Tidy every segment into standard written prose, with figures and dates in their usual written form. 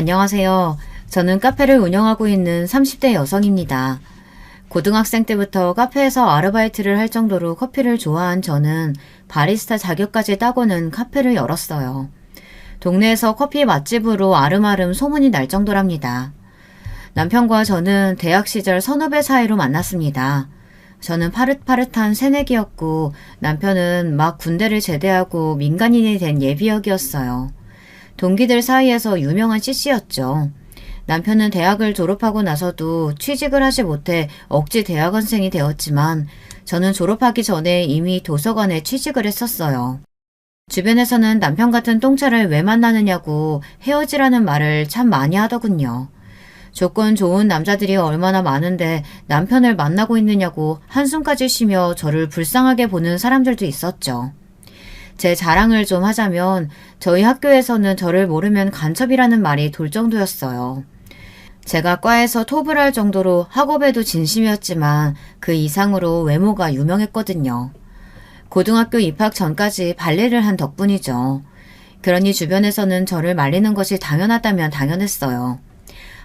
안녕하세요. 저는 카페를 운영하고 있는 30대 여성입니다. 고등학생 때부터 카페에서 아르바이트를 할 정도로 커피를 좋아한 저는 바리스타 자격까지 따고는 카페를 열었어요. 동네에서 커피 맛집으로 아름아름 소문이 날 정도랍니다. 남편과 저는 대학 시절 선후배 사이로 만났습니다. 저는 파릇파릇한 새내기였고 남편은 막 군대를 제대하고 민간인이 된 예비역이었어요. 동기들 사이에서 유명한 CC였죠. 남편은 대학을 졸업하고 나서도 취직을 하지 못해 억지 대학원생이 되었지만 저는 졸업하기 전에 이미 도서관에 취직을 했었어요. 주변에서는 남편 같은 똥차를 왜 만나느냐고 헤어지라는 말을 참 많이 하더군요. 조건 좋은 남자들이 얼마나 많은데 남편을 만나고 있느냐고 한숨까지 쉬며 저를 불쌍하게 보는 사람들도 있었죠. 제 자랑을 좀 하자면 저희 학교에서는 저를 모르면 간첩이라는 말이 돌 정도였어요. 제가 과에서 톱을 할 정도로 학업에도 진심이었지만 그 이상으로 외모가 유명했거든요. 고등학교 입학 전까지 발레를 한 덕분이죠. 그러니 주변에서는 저를 말리는 것이 당연하다면 당연했어요.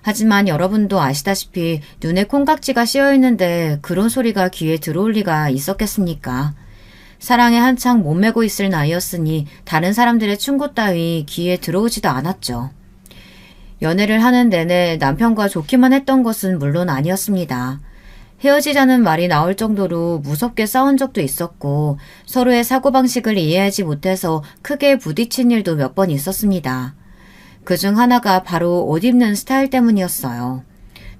하지만 여러분도 아시다시피 눈에 콩깍지가 씌어있는데 그런 소리가 귀에 들어올 리가 있었겠습니까? 사랑에 한창 몸매고 있을 나이였으니 다른 사람들의 충고 따위 귀에 들어오지도 않았죠. 연애를 하는 내내 남편과 좋기만 했던 것은 물론 아니었습니다. 헤어지자는 말이 나올 정도로 무섭게 싸운 적도 있었고 서로의 사고방식을 이해하지 못해서 크게 부딪힌 일도 몇 번 있었습니다. 그중 하나가 바로 옷 입는 스타일 때문이었어요.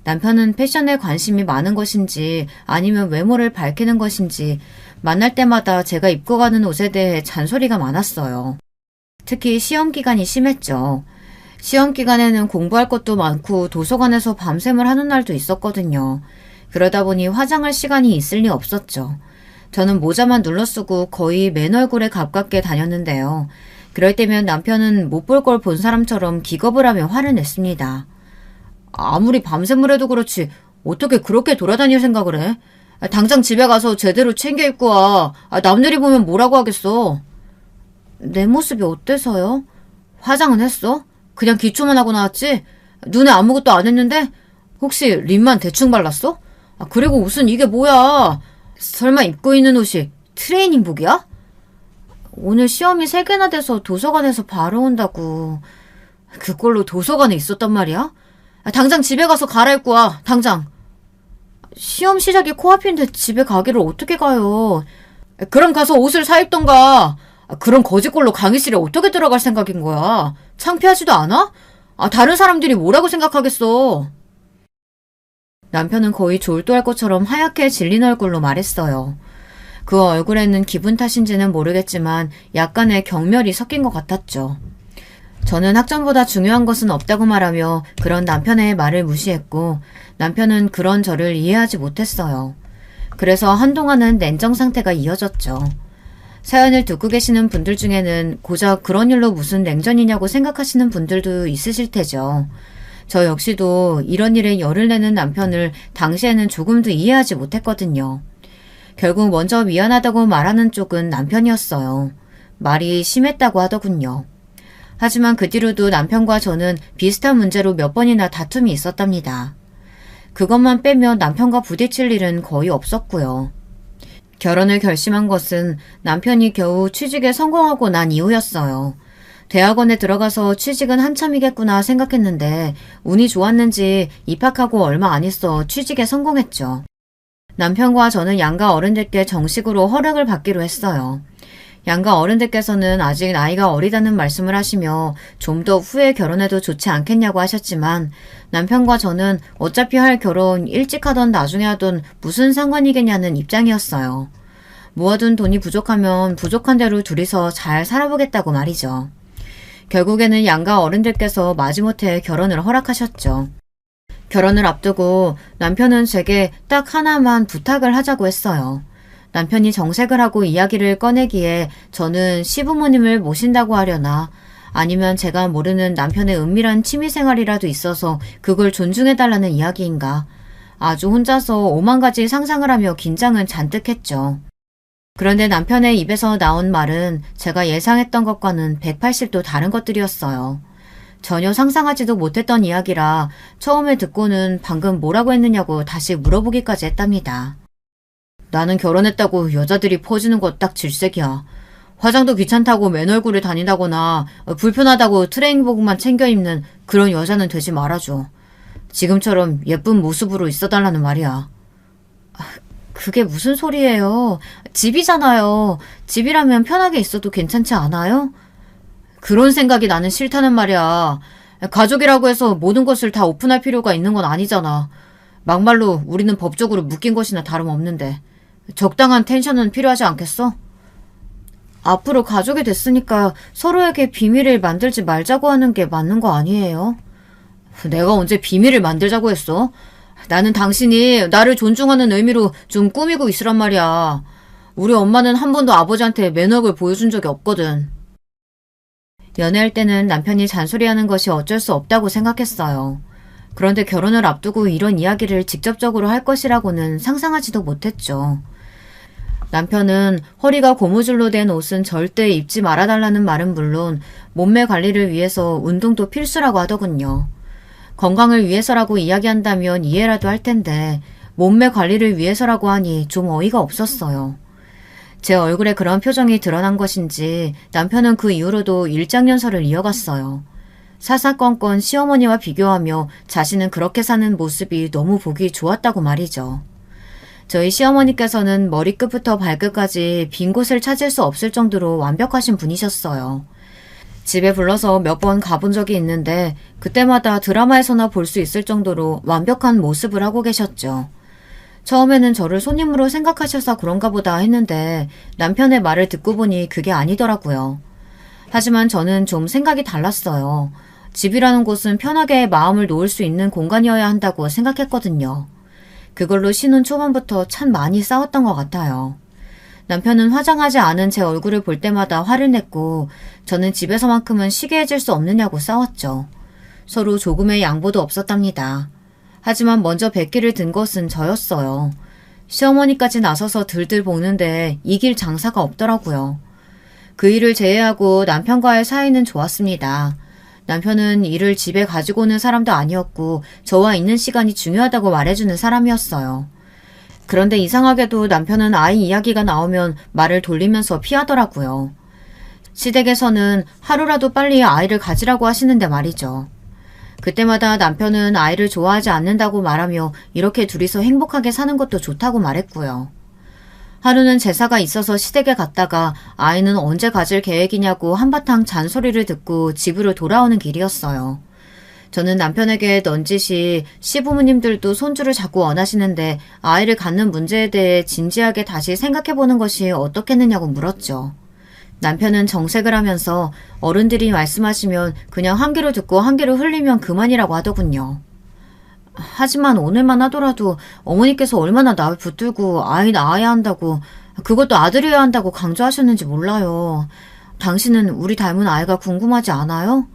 남편은 패션에 관심이 많은 것인지 아니면 외모를 밝히는 것인지 만날 때마다 제가 입고 가는 옷에 대해 잔소리가 많았어요. 특히 시험 기간이 심했죠. 시험 기간에는 공부할 것도 많고 도서관에서 밤샘을 하는 날도 있었거든요. 그러다 보니 화장할 시간이 있을 리 없었죠. 저는 모자만 눌러 쓰고 거의 맨 얼굴에 가깝게 다녔는데요. 그럴 때면 남편은 못 볼 걸 본 사람처럼 기겁을 하며 화를 냈습니다. 아무리 밤샘을 해도 그렇지 어떻게 그렇게 돌아다닐 생각을 해? 당장 집에 가서 제대로 챙겨 입고 와. 남들이 보면 뭐라고 하겠어. 내 모습이 어때서요? 화장은 했어? 그냥 기초만 하고 나왔지? 눈에 아무것도 안 했는데? 혹시 립만 대충 발랐어? 그리고 옷은 이게 뭐야? 설마 입고 있는 옷이 트레이닝복이야? 오늘 시험이 3개나 돼서 도서관에서 바로 온다고. 그걸로 도서관에 있었단 말이야? 당장 집에 가서 갈아입고 와. 당장. 시험 시작이 코앞인데 집에 가기를 어떻게 가요? 그럼 가서 옷을 사입던가. 그런 거지꼴로 강의실에 어떻게 들어갈 생각인 거야? 창피하지도 않아? 다른 사람들이 뭐라고 생각하겠어? 남편은 거의 졸도할 것처럼 하얗게 질린 얼굴로 말했어요. 그 얼굴에는 기분 탓인지는 모르겠지만 약간의 경멸이 섞인 것 같았죠. 저는 학점보다 중요한 것은 없다고 말하며 그런 남편의 말을 무시했고 남편은 그런 저를 이해하지 못했어요. 그래서 한동안은 냉정 상태가 이어졌죠. 사연을 듣고 계시는 분들 중에는 고작 그런 일로 무슨 냉전이냐고 생각하시는 분들도 있으실 테죠. 저 역시도 이런 일에 열을 내는 남편을 당시에는 조금도 이해하지 못했거든요. 결국 먼저 미안하다고 말하는 쪽은 남편이었어요. 말이 심했다고 하더군요. 하지만 그 뒤로도 남편과 저는 비슷한 문제로 몇 번이나 다툼이 있었답니다. 그것만 빼면 남편과 부딪힐 일은 거의 없었고요. 결혼을 결심한 것은 남편이 겨우 취직에 성공하고 난 이후였어요. 대학원에 들어가서 취직은 한참이겠구나 생각했는데 운이 좋았는지 입학하고 얼마 안 있어 취직에 성공했죠. 남편과 저는 양가 어른들께 정식으로 허락을 받기로 했어요. 양가 어른들께서는 아직 나이가 어리다는 말씀을 하시며 좀 더 후에 결혼해도 좋지 않겠냐고 하셨지만 남편과 저는 어차피 할 결혼 일찍 하던 나중에 하던 무슨 상관이겠냐는 입장이었어요. 모아둔 돈이 부족하면 부족한 대로 둘이서 잘 살아보겠다고 말이죠. 결국에는 양가 어른들께서 마지못해 결혼을 허락하셨죠. 결혼을 앞두고 남편은 제게 딱 하나만 부탁을 하자고 했어요. 남편이 정색을 하고 이야기를 꺼내기에 저는 시부모님을 모신다고 하려나 아니면 제가 모르는 남편의 은밀한 취미생활이라도 있어서 그걸 존중해달라는 이야기인가. 아주 혼자서 오만 가지 상상을 하며 긴장은 잔뜩 했죠. 그런데 남편의 입에서 나온 말은 제가 예상했던 것과는 180도 다른 것들이었어요. 전혀 상상하지도 못했던 이야기라 처음에 듣고는 방금 뭐라고 했느냐고 다시 물어보기까지 했답니다. 나는 결혼했다고 여자들이 퍼지는 거 딱 질색이야. 화장도 귀찮다고 맨 얼굴을 다닌다거나 불편하다고 트레이닝복만 챙겨 입는 그런 여자는 되지 말아줘. 지금처럼 예쁜 모습으로 있어달라는 말이야. 그게 무슨 소리예요? 집이잖아요. 집이라면 편하게 있어도 괜찮지 않아요? 그런 생각이 나는 싫다는 말이야. 가족이라고 해서 모든 것을 다 오픈할 필요가 있는 건 아니잖아. 막말로 우리는 법적으로 묶인 것이나 다름없는데 적당한 텐션은 필요하지 않겠어? 앞으로 가족이 됐으니까 서로에게 비밀을 만들지 말자고 하는 게 맞는 거 아니에요? 내가 언제 비밀을 만들자고 했어? 나는 당신이 나를 존중하는 의미로 좀 꾸미고 있으란 말이야. 우리 엄마는 한 번도 아버지한테 매너를 보여준 적이 없거든. 연애할 때는 남편이 잔소리하는 것이 어쩔 수 없다고 생각했어요. 그런데 결혼을 앞두고 이런 이야기를 직접적으로 할 것이라고는 상상하지도 못했죠. 남편은 허리가 고무줄로 된 옷은 절대 입지 말아달라는 말은 물론 몸매 관리를 위해서 운동도 필수라고 하더군요. 건강을 위해서라고 이야기한다면 이해라도 할 텐데 몸매 관리를 위해서라고 하니 좀 어이가 없었어요. 제 얼굴에 그런 표정이 드러난 것인지 남편은 그 이후로도 일장연설을 이어갔어요. 사사건건 시어머니와 비교하며 자신은 그렇게 사는 모습이 너무 보기 좋았다고 말이죠. 저희 시어머니께서는 머리끝부터 발끝까지 빈 곳을 찾을 수 없을 정도로 완벽하신 분이셨어요. 집에 불러서 몇 번 가본 적이 있는데 그때마다 드라마에서나 볼 수 있을 정도로 완벽한 모습을 하고 계셨죠. 처음에는 저를 손님으로 생각하셔서 그런가 보다 했는데 남편의 말을 듣고 보니 그게 아니더라고요. 하지만 저는 좀 생각이 달랐어요. 집이라는 곳은 편하게 마음을 놓을 수 있는 공간이어야 한다고 생각했거든요. 그걸로 신혼 초반부터 참 많이 싸웠던 것 같아요. 남편은 화장하지 않은 제 얼굴을 볼 때마다 화를 냈고 저는 집에서만큼은 쉬게 해줄 수 없느냐고 싸웠죠. 서로 조금의 양보도 없었답니다. 하지만 먼저 백기를 든 것은 저였어요. 시어머니까지 나서서 들들 볶는데 이길 장사가 없더라고요. 그 일을 제외하고 남편과의 사이는 좋았습니다. 남편은 일을 집에 가지고 오는 사람도 아니었고 저와 있는 시간이 중요하다고 말해주는 사람이었어요. 그런데 이상하게도 남편은 아이 이야기가 나오면 말을 돌리면서 피하더라고요. 시댁에서는 하루라도 빨리 아이를 가지라고 하시는데 말이죠. 그때마다 남편은 아이를 좋아하지 않는다고 말하며 이렇게 둘이서 행복하게 사는 것도 좋다고 말했고요. 하루는 제사가 있어서 시댁에 갔다가 아이는 언제 가질 계획이냐고 한바탕 잔소리를 듣고 집으로 돌아오는 길이었어요. 저는 남편에게 넌지시 시부모님들도 손주를 자꾸 원하시는데 아이를 갖는 문제에 대해 진지하게 다시 생각해보는 것이 어떻겠느냐고 물었죠. 남편은 정색을 하면서 어른들이 말씀하시면 그냥 한 귀로 듣고 한 귀로 흘리면 그만이라고 하더군요. 하지만 오늘만 하더라도 어머니께서 얼마나 날 붙들고 아이 낳아야 한다고 그것도 아들이어야 한다고 강조하셨는지 몰라요. 당신은 우리 닮은 아이가 궁금하지 않아요?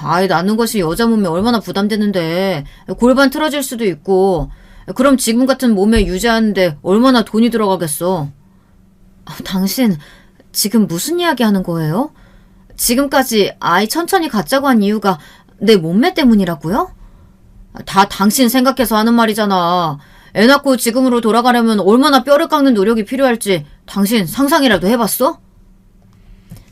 아이 낳는 것이 여자 몸에 얼마나 부담되는데 골반 틀어질 수도 있고 그럼 지금 같은 몸에 유지하는데 얼마나 돈이 들어가겠어. 당신 지금 무슨 이야기 하는 거예요? 지금까지 아이 천천히 갖자고 한 이유가 내 몸매 때문이라고요? 다 당신 생각해서 하는 말이잖아. 애 낳고 지금으로 돌아가려면 얼마나 뼈를 깎는 노력이 필요할지 당신 상상이라도 해봤어?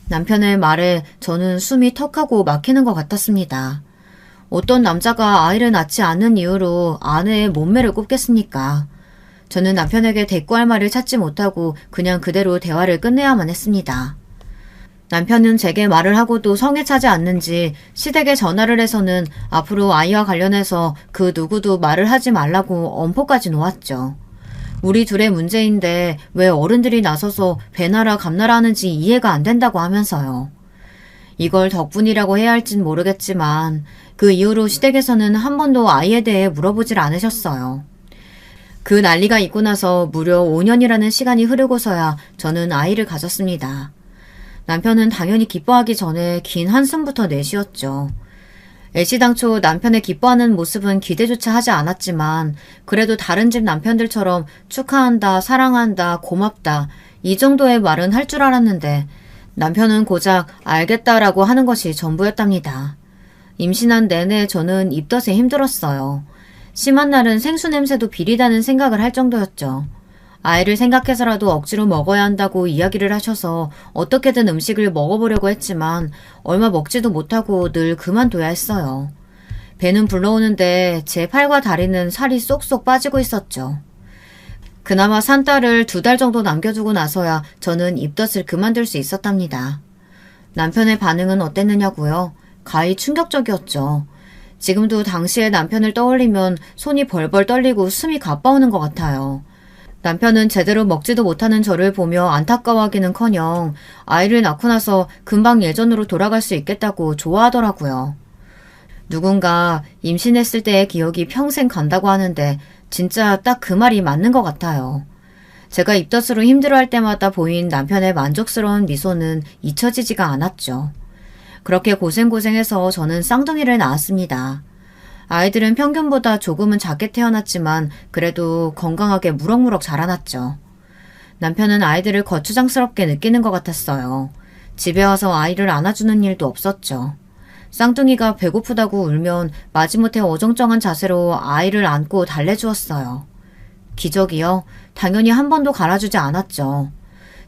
남편의 말에 저는 숨이 턱하고 막히는 것 같았습니다. 어떤 남자가 아이를 낳지 않는 이유로 아내의 몸매를 꼽겠습니까? 저는 남편에게 대꾸할 말을 찾지 못하고 그냥 그대로 대화를 끝내야만 했습니다. 남편은 제게 말을 하고도 성에 차지 않는지 시댁에 전화를 해서는 앞으로 아이와 관련해서 그 누구도 말을 하지 말라고 엄포까지 놓았죠. 우리 둘의 문제인데 왜 어른들이 나서서 배나라 감나라 하는지 이해가 안 된다고 하면서요. 이걸 덕분이라고 해야 할진 모르겠지만 그 이후로 시댁에서는 한 번도 아이에 대해 물어보질 않으셨어요. 그 난리가 있고 나서 무려 5년이라는 시간이 흐르고서야 저는 아이를 가졌습니다. 남편은 당연히 기뻐하기 전에 긴 한숨부터 내쉬었죠. 애시당초 남편의 기뻐하는 모습은 기대조차 하지 않았지만 그래도 다른 집 남편들처럼 축하한다, 사랑한다, 고맙다 이 정도의 말은 할 줄 알았는데 남편은 고작 알겠다라고 하는 것이 전부였답니다. 임신한 내내 저는 입덧에 힘들었어요. 심한 날은 생수 냄새도 비리다는 생각을 할 정도였죠. 아이를 생각해서라도 억지로 먹어야 한다고 이야기를 하셔서 어떻게든 음식을 먹어보려고 했지만 얼마 먹지도 못하고 늘 그만둬야 했어요. 배는 불러오는데 제 팔과 다리는 살이 쏙쏙 빠지고 있었죠. 그나마 산 딸을 2달 정도 남겨두고 나서야 저는 입덧을 그만둘 수 있었답니다. 남편의 반응은 어땠느냐고요? 가히 충격적이었죠. 지금도 당시의 남편을 떠올리면 손이 벌벌 떨리고 숨이 가빠오는 것 같아요. 남편은 제대로 먹지도 못하는 저를 보며 안타까워하기는커녕 아이를 낳고 나서 금방 예전으로 돌아갈 수 있겠다고 좋아하더라고요. 누군가 임신했을 때의 기억이 평생 간다고 하는데 진짜 딱 그 말이 맞는 것 같아요. 제가 입덧으로 힘들어할 때마다 보인 남편의 만족스러운 미소는 잊혀지지가 않았죠. 그렇게 고생해서 저는 쌍둥이를 낳았습니다. 아이들은 평균보다 조금은 작게 태어났지만 그래도 건강하게 무럭무럭 자라났죠. 남편은 아이들을 거추장스럽게 느끼는 것 같았어요. 집에 와서 아이를 안아주는 일도 없었죠. 쌍둥이가 배고프다고 울면 마지못해 어정쩡한 자세로 아이를 안고 달래주었어요. 기적이요? 당연히 한 번도 갈아주지 않았죠.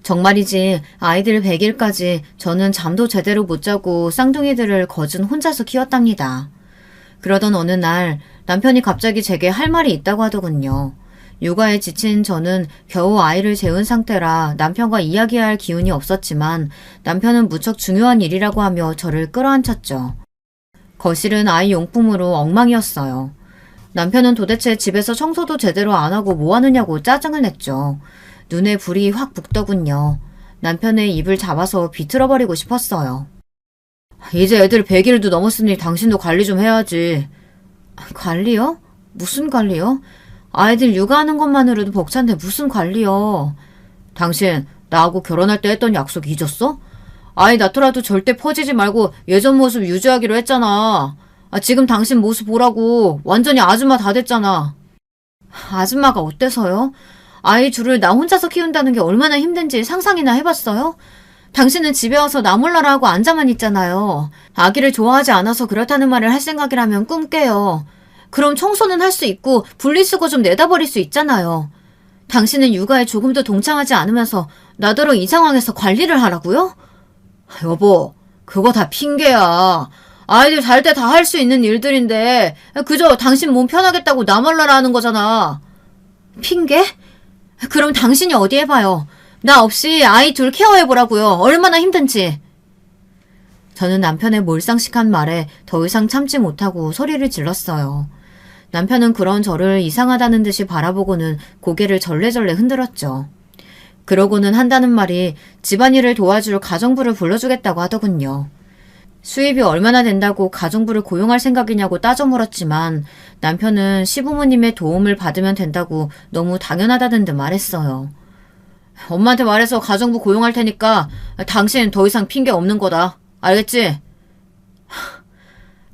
정말이지 아이들 100일까지 저는 잠도 제대로 못 자고 쌍둥이들을 거진 혼자서 키웠답니다. 그러던 어느 날 남편이 갑자기 제게 할 말이 있다고 하더군요. 육아에 지친 저는 겨우 아이를 재운 상태라 남편과 이야기할 기운이 없었지만 남편은 무척 중요한 일이라고 하며 저를 끌어안쳤죠. 거실은 아이 용품으로 엉망이었어요. 남편은 도대체 집에서 청소도 제대로 안 하고 뭐 하느냐고 짜증을 냈죠. 눈에 불이 확 붙더군요. 남편의 입을 잡아서 비틀어버리고 싶었어요. 이제 애들 100일도 넘었으니 당신도 관리 좀 해야지. 관리요? 무슨 관리요? 아이들 육아하는 것만으로도 벅찬데 무슨 관리요? 당신 나하고 결혼할 때 했던 약속 잊었어? 아이 낳더라도 절대 퍼지지 말고 예전 모습 유지하기로 했잖아. 지금 당신 모습 보라고 완전히 아줌마 다 됐잖아. 아줌마가 어때서요? 아이 둘을 나 혼자서 키운다는 게 얼마나 힘든지 상상이나 해봤어요? 당신은 집에 와서 나 몰라라 하고 앉아만 있잖아요. 아기를 좋아하지 않아서 그렇다는 말을 할 생각이라면 꿈 깨요. 그럼 청소는 할 수 있고 분리수거 좀 내다버릴 수 있잖아요. 당신은 육아에 조금도 동참하지 않으면서 나더러 이 상황에서 관리를 하라고요? 여보, 그거 다 핑계야. 아이들 잘 때 다 할 수 있는 일들인데 그저 당신 몸 편하겠다고 나 몰라라 하는 거잖아. 핑계? 그럼 당신이 어디 해봐요. 나 없이 아이 둘 케어해보라고요. 얼마나 힘든지. 저는 남편의 몰상식한 말에 더 이상 참지 못하고 소리를 질렀어요. 남편은 그런 저를 이상하다는 듯이 바라보고는 고개를 절레절레 흔들었죠. 그러고는 한다는 말이 집안일을 도와줄 가정부를 불러주겠다고 하더군요. 수입이 얼마나 된다고 가정부를 고용할 생각이냐고 따져 물었지만 남편은 시부모님의 도움을 받으면 된다고 너무 당연하다는 듯 말했어요. 엄마한테 말해서 가정부 고용할 테니까 당신 더 이상 핑계 없는 거다. 알겠지?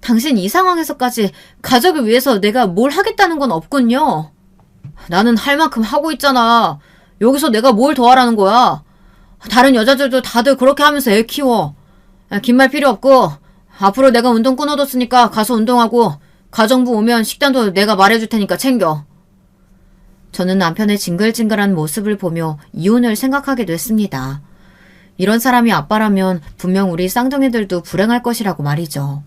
당신 이 상황에서까지 가족을 위해서 내가 뭘 하겠다는 건 없군요. 나는 할 만큼 하고 있잖아. 여기서 내가 뭘 더 하라는 거야. 다른 여자들도 다들 그렇게 하면서 애 키워. 긴 말 필요 없고 앞으로 내가 운동 끊어뒀으니까 가서 운동하고 가정부 오면 식단도 내가 말해줄 테니까 챙겨. 저는 남편의 징글징글한 모습을 보며 이혼을 생각하게 됐습니다. 이런 사람이 아빠라면 분명 우리 쌍둥이들도 불행할 것이라고 말이죠.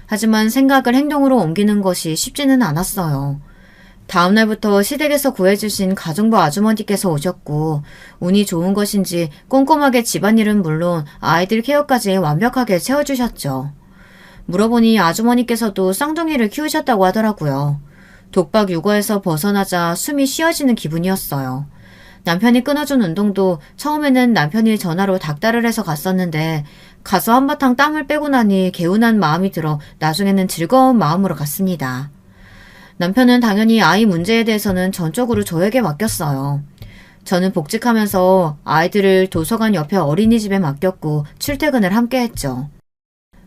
하지만 생각을 행동으로 옮기는 것이 쉽지는 않았어요. 다음날부터 시댁에서 구해주신 가정부 아주머니께서 오셨고 운이 좋은 것인지 꼼꼼하게 집안일은 물론 아이들 케어까지 완벽하게 채워주셨죠. 물어보니 아주머니께서도 쌍둥이를 키우셨다고 하더라고요. 독박 육아에서 벗어나자 숨이 쉬어지는 기분이었어요. 남편이 끊어준 운동도 처음에는 남편이 전화로 닥달을 해서 갔었는데 가서 한바탕 땀을 빼고 나니 개운한 마음이 들어 나중에는 즐거운 마음으로 갔습니다. 남편은 당연히 아이 문제에 대해서는 전적으로 저에게 맡겼어요. 저는 복직하면서 아이들을 도서관 옆에 어린이집에 맡겼고 출퇴근을 함께 했죠.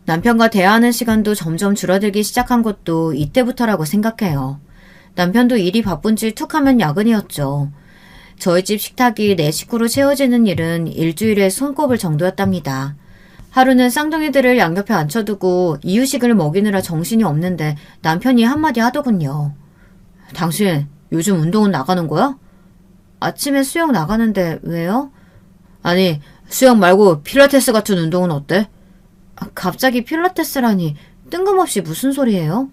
남편과 대화하는 시간도 점점 줄어들기 시작한 것도 이때부터라고 생각해요. 남편도 일이 바쁜지 툭 하면 야근이었죠. 저희 집 식탁이 내 식구로 채워지는 일은 일주일에 손꼽을 정도였답니다. 하루는 쌍둥이들을 양옆에 앉혀두고 이유식을 먹이느라 정신이 없는데 남편이 한마디 하더군요. 당신 요즘 운동은 나가는 거야? 아침에 수영 나가는데 왜요? 아니, 수영 말고 필라테스 같은 운동은 어때? 갑자기 필라테스라니 뜬금없이 무슨 소리예요?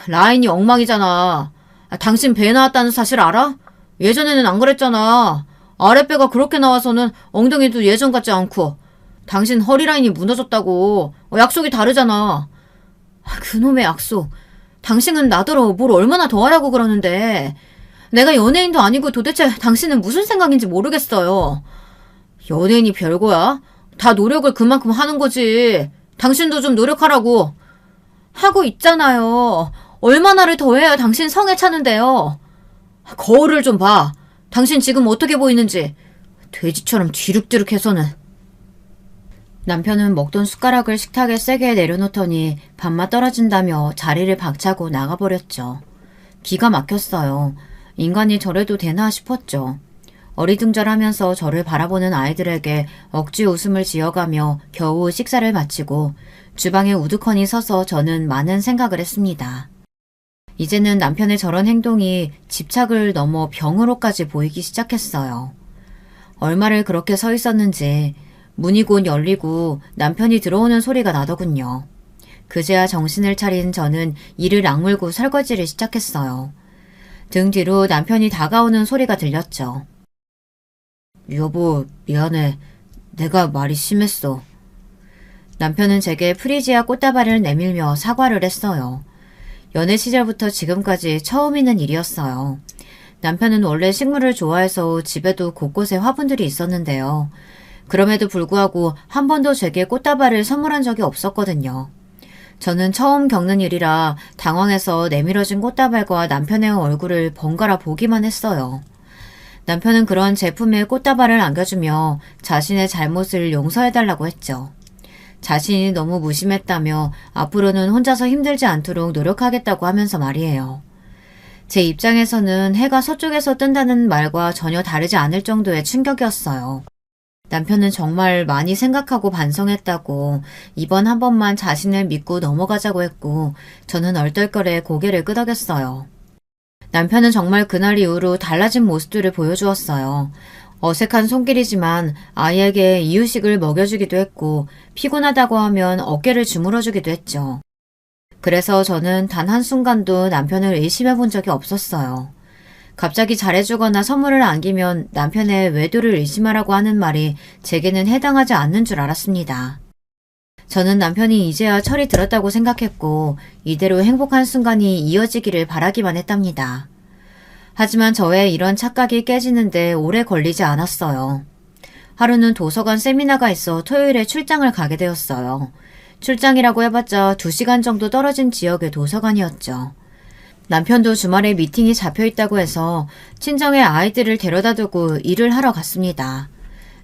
라인이 엉망이잖아. 당신 배 나왔다는 사실 알아? 예전에는 안 그랬잖아. 아랫배가 그렇게 나와서는 엉덩이도 예전 같지 않고. 당신 허리 라인이 무너졌다고. 약속이 다르잖아. 그놈의 약속. 당신은 나더러 뭘 얼마나 더 하라고 그러는데. 내가 연예인도 아니고 도대체 당신은 무슨 생각인지 모르겠어요. 연예인이 별거야? 다 노력을 그만큼 하는 거지. 당신도 좀 노력하라고. 하고 있잖아요. 얼마나를 더 해야 당신 성에 차는데요. 거울을 좀 봐. 당신 지금 어떻게 보이는지. 돼지처럼 뒤룩뒤룩해서는. 남편은 먹던 숟가락을 식탁에 세게 내려놓더니 밥맛 떨어진다며 자리를 박차고 나가버렸죠. 기가 막혔어요. 인간이 저래도 되나 싶었죠. 어리둥절하면서 저를 바라보는 아이들에게 억지 웃음을 지어가며 겨우 식사를 마치고 주방에 우두커니 서서 저는 많은 생각을 했습니다. 이제는 남편의 저런 행동이 집착을 넘어 병으로까지 보이기 시작했어요. 얼마를 그렇게 서 있었는지 문이 곧 열리고 남편이 들어오는 소리가 나더군요. 그제야 정신을 차린 저는 이를 악물고 설거지를 시작했어요. 등 뒤로 남편이 다가오는 소리가 들렸죠. 여보, 미안해. 내가 말이 심했어. 남편은 제게 프리지아 꽃다발을 내밀며 사과를 했어요. 연애 시절부터 지금까지 처음 있는 일이었어요. 남편은 원래 식물을 좋아해서 집에도 곳곳에 화분들이 있었는데요. 그럼에도 불구하고 한 번도 제게 꽃다발을 선물한 적이 없었거든요. 저는 처음 겪는 일이라 당황해서 내밀어진 꽃다발과 남편의 얼굴을 번갈아 보기만 했어요. 남편은 그런 제품에 꽃다발을 안겨주며 자신의 잘못을 용서해달라고 했죠. 자신이 너무 무심했다며 앞으로는 혼자서 힘들지 않도록 노력하겠다고 하면서 말이에요. 제 입장에서는 해가 서쪽에서 뜬다는 말과 전혀 다르지 않을 정도의 충격이었어요. 남편은 정말 많이 생각하고 반성했다고 이번 한 번만 자신을 믿고 넘어가자고 했고 저는 얼떨결에 고개를 끄덕였어요. 남편은 정말 그날 이후로 달라진 모습들을 보여주었어요. 어색한 손길이지만 아이에게 이유식을 먹여주기도 했고 피곤하다고 하면 어깨를 주물어주기도 했죠. 그래서 저는 단 한순간도 남편을 의심해 본 적이 없었어요. 갑자기 잘해주거나 선물을 안기면 남편의 외도를 의심하라고 하는 말이 제게는 해당하지 않는 줄 알았습니다. 저는 남편이 이제야 철이 들었다고 생각했고 이대로 행복한 순간이 이어지기를 바라기만 했답니다. 하지만 저의 이런 착각이 깨지는데 오래 걸리지 않았어요. 하루는 도서관 세미나가 있어 토요일에 출장을 가게 되었어요. 출장이라고 해봤자 2시간 정도 떨어진 지역의 도서관이었죠. 남편도 주말에 미팅이 잡혀있다고 해서 친정에 아이들을 데려다 두고 일을 하러 갔습니다.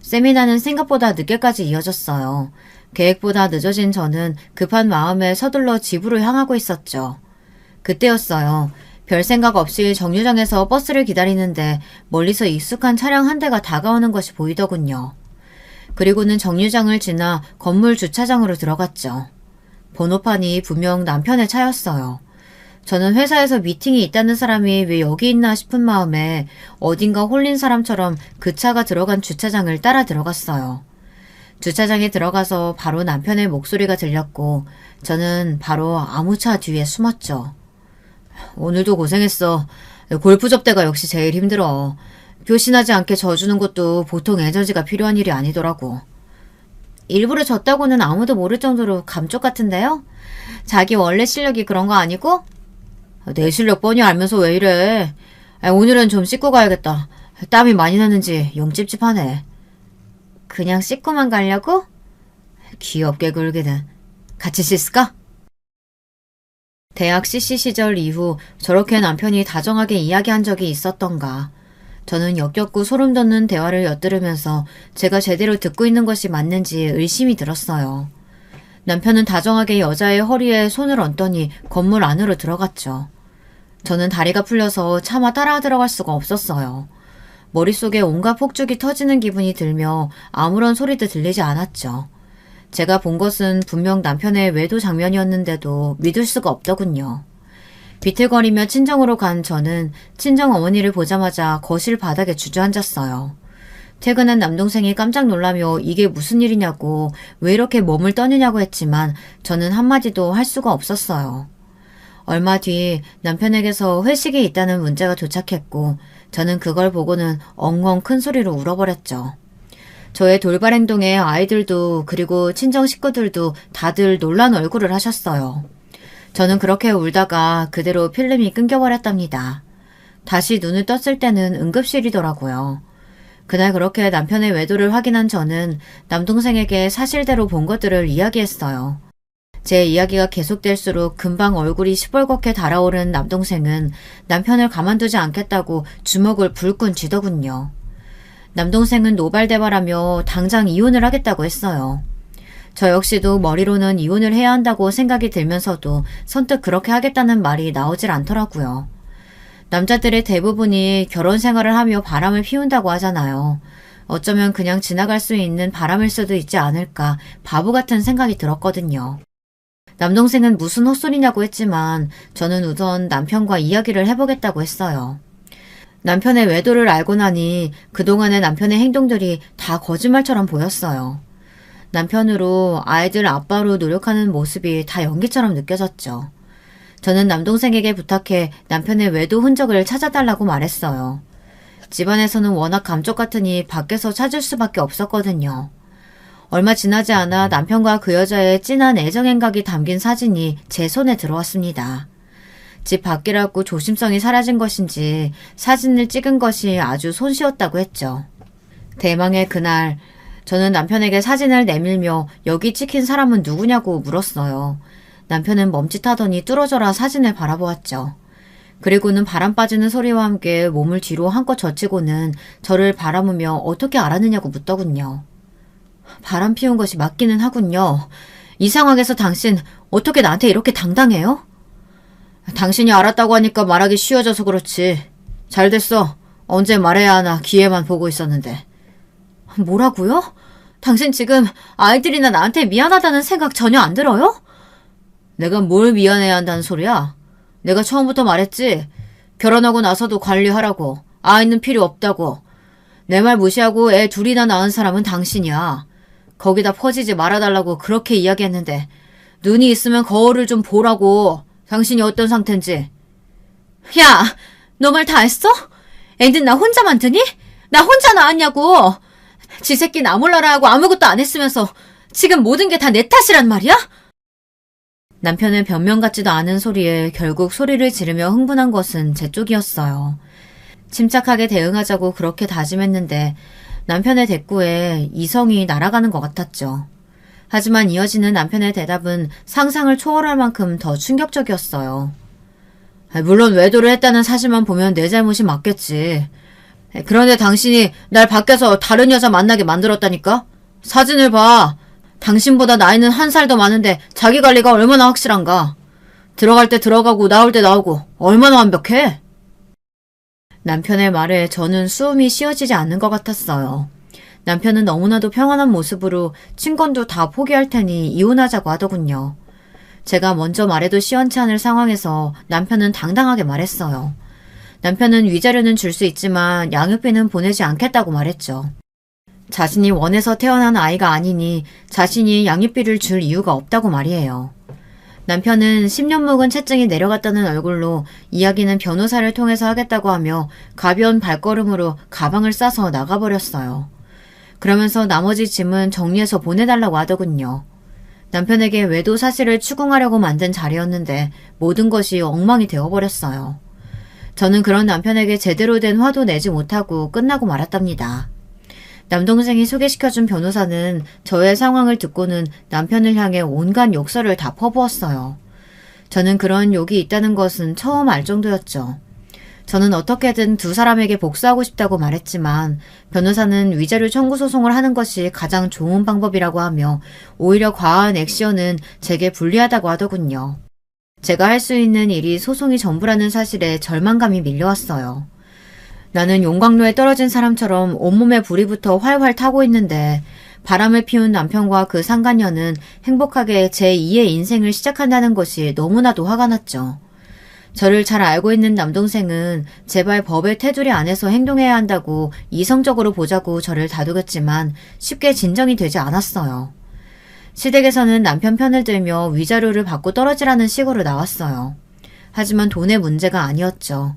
세미나는 생각보다 늦게까지 이어졌어요. 계획보다 늦어진 저는 급한 마음에 서둘러 집으로 향하고 있었죠. 그때였어요. 별 생각 없이 정류장에서 버스를 기다리는데 멀리서 익숙한 차량 한 대가 다가오는 것이 보이더군요. 그리고는 정류장을 지나 건물 주차장으로 들어갔죠. 번호판이 분명 남편의 차였어요. 저는 회사에서 미팅이 있다는 사람이 왜 여기 있나 싶은 마음에 어딘가 홀린 사람처럼 그 차가 들어간 주차장을 따라 들어갔어요. 주차장에 들어가서 바로 남편의 목소리가 들렸고 저는 바로 아무차 뒤에 숨었죠. 오늘도 고생했어. 골프 접대가 역시 제일 힘들어. 교신하지 않게 져주는 것도 보통 에너지가 필요한 일이 아니더라고. 일부러 졌다고는 아무도 모를 정도로 감쪽 같은데요? 자기 원래 실력이 그런 거 아니고? 내 실력 뻔히 알면서 왜 이래. 오늘은 좀 씻고 가야겠다. 땀이 많이 나는지 영 찝찝하네. 그냥 씻고만 가려고? 귀엽게 굴기는. 같이 씻을까? 대학 CC 시절 이후 저렇게 남편이 다정하게 이야기한 적이 있었던가. 저는 역겹고 소름 돋는 대화를 엿들으면서 제가 제대로 듣고 있는 것이 맞는지 의심이 들었어요. 남편은 다정하게 여자의 허리에 손을 얹더니 건물 안으로 들어갔죠. 저는 다리가 풀려서 차마 따라 들어갈 수가 없었어요. 머릿속에 온갖 폭죽이 터지는 기분이 들며 아무런 소리도 들리지 않았죠. 제가 본 것은 분명 남편의 외도 장면이었는데도 믿을 수가 없더군요. 비틀거리며 친정으로 간 저는 친정 어머니를 보자마자 거실 바닥에 주저앉았어요. 퇴근한 남동생이 깜짝 놀라며 이게 무슨 일이냐고 왜 이렇게 몸을 떠느냐고 했지만 저는 한마디도 할 수가 없었어요. 얼마 뒤 남편에게서 회식이 있다는 문자가 도착했고 저는 그걸 보고는 엉엉 큰 소리로 울어버렸죠. 저의 돌발 행동에 아이들도 그리고 친정 식구들도 다들 놀란 얼굴을 하셨어요. 저는 그렇게 울다가 그대로 필름이 끊겨버렸답니다. 다시 눈을 떴을 때는 응급실이더라고요. 그날 그렇게 남편의 외도를 확인한 저는 남동생에게 사실대로 본 것들을 이야기했어요. 제 이야기가 계속될수록 금방 얼굴이 시뻘겋게 달아오른 남동생은 남편을 가만두지 않겠다고 주먹을 불끈 쥐더군요. 남동생은 노발대발하며 당장 이혼을 하겠다고 했어요. 저 역시도 머리로는 이혼을 해야 한다고 생각이 들면서도 선뜻 그렇게 하겠다는 말이 나오질 않더라고요. 남자들의 대부분이 결혼 생활을 하며 바람을 피운다고 하잖아요. 어쩌면 그냥 지나갈 수 있는 바람일 수도 있지 않을까 바보 같은 생각이 들었거든요. 남동생은 무슨 헛소리냐고 했지만 저는 우선 남편과 이야기를 해보겠다고 했어요. 남편의 외도를 알고 나니 그동안의 남편의 행동들이 다 거짓말처럼 보였어요. 남편으로 아이들 아빠로 노력하는 모습이 다 연기처럼 느껴졌죠. 저는 남동생에게 부탁해 남편의 외도 흔적을 찾아달라고 말했어요. 집안에서는 워낙 감쪽 같으니 밖에서 찾을 수밖에 없었거든요. 얼마 지나지 않아 남편과 그 여자의 진한 애정 행각이 담긴 사진이 제 손에 들어왔습니다. 집 밖이라고 조심성이 사라진 것인지 사진을 찍은 것이 아주 손쉬웠다고 했죠. 대망의 그날 저는 남편에게 사진을 내밀며 여기 찍힌 사람은 누구냐고 물었어요. 남편은 멈칫하더니 뚫어져라 사진을 바라보았죠. 그리고는 바람 빠지는 소리와 함께 몸을 뒤로 한껏 젖히고는 저를 바라보며 어떻게 알았느냐고 묻더군요. 바람 피운 것이 맞기는 하군요. 이 상황에서 당신 어떻게 나한테 이렇게 당당해요? 당신이 알았다고 하니까 말하기 쉬워져서 그렇지. 잘 됐어. 언제 말해야 하나 기회만 보고 있었는데. 뭐라고요? 당신 지금 아이들이나 나한테 미안하다는 생각 전혀 안 들어요? 내가 뭘 미안해야 한다는 소리야? 내가 처음부터 말했지. 결혼하고 나서도 관리하라고. 아이는 필요 없다고. 내 말 무시하고 애 둘이나 낳은 사람은 당신이야. 거기다 퍼지지 말아달라고 그렇게 이야기했는데 눈이 있으면 거울을 좀 보라고. 당신이 어떤 상태인지. 야, 너 말 다 했어? 애는 나 혼자만 드니? 나 혼자 낳았냐고. 지 새끼 나 몰라라 하고 아무것도 안 했으면서 지금 모든 게 다 내 탓이란 말이야? 남편의 변명 같지도 않은 소리에 결국 소리를 지르며 흥분한 것은 제 쪽이었어요. 침착하게 대응하자고 그렇게 다짐했는데 남편의 대꾸에 이성이 날아가는 것 같았죠. 하지만 이어지는 남편의 대답은 상상을 초월할 만큼 더 충격적이었어요. 물론 외도를 했다는 사실만 보면 내 잘못이 맞겠지. 그런데 당신이 날 밖에서 다른 여자 만나게 만들었다니까? 사진을 봐. 당신보다 나이는 한 살 더 많은데 자기 관리가 얼마나 확실한가. 들어갈 때 들어가고 나올 때 나오고 얼마나 완벽해. 남편의 말에 저는 수음이 쉬어지지 않는 것 같았어요. 남편은 너무나도 평안한 모습으로 친권도 다 포기할 테니 이혼하자고 하더군요. 제가 먼저 말해도 시원치 않을 상황에서 남편은 당당하게 말했어요. 남편은 위자료는 줄 수 있지만 양육비는 보내지 않겠다고 말했죠. 자신이 원해서 태어난 아이가 아니니 자신이 양육비를 줄 이유가 없다고 말이에요. 남편은 10년 묵은 채증이 내려갔다는 얼굴로 이야기는 변호사를 통해서 하겠다고 하며 가벼운 발걸음으로 가방을 싸서 나가버렸어요. 그러면서 나머지 짐은 정리해서 보내달라고 하더군요. 남편에게 외도 사실을 추궁하려고 만든 자리였는데 모든 것이 엉망이 되어버렸어요. 저는 그런 남편에게 제대로 된 화도 내지 못하고 끝나고 말았답니다. 남동생이 소개시켜준 변호사는 저의 상황을 듣고는 남편을 향해 온갖 욕설을 다 퍼부었어요. 저는 그런 욕이 있다는 것은 처음 알 정도였죠. 저는 어떻게든 두 사람에게 복수하고 싶다고 말했지만 변호사는 위자료 청구 소송을 하는 것이 가장 좋은 방법이라고 하며 오히려 과한 액션은 제게 불리하다고 하더군요. 제가 할 수 있는 일이 소송이 전부라는 사실에 절망감이 밀려왔어요. 나는 용광로에 떨어진 사람처럼 온몸에 불이 붙어 활활 타고 있는데 바람을 피운 남편과 그 상간녀는 행복하게 제2의 인생을 시작한다는 것이 너무나도 화가 났죠. 저를 잘 알고 있는 남동생은 제발 법의 테두리 안에서 행동해야 한다고 이성적으로 보자고 저를 다독였지만 쉽게 진정이 되지 않았어요. 시댁에서는 남편 편을 들며 위자료를 받고 떨어지라는 식으로 나왔어요. 하지만 돈의 문제가 아니었죠.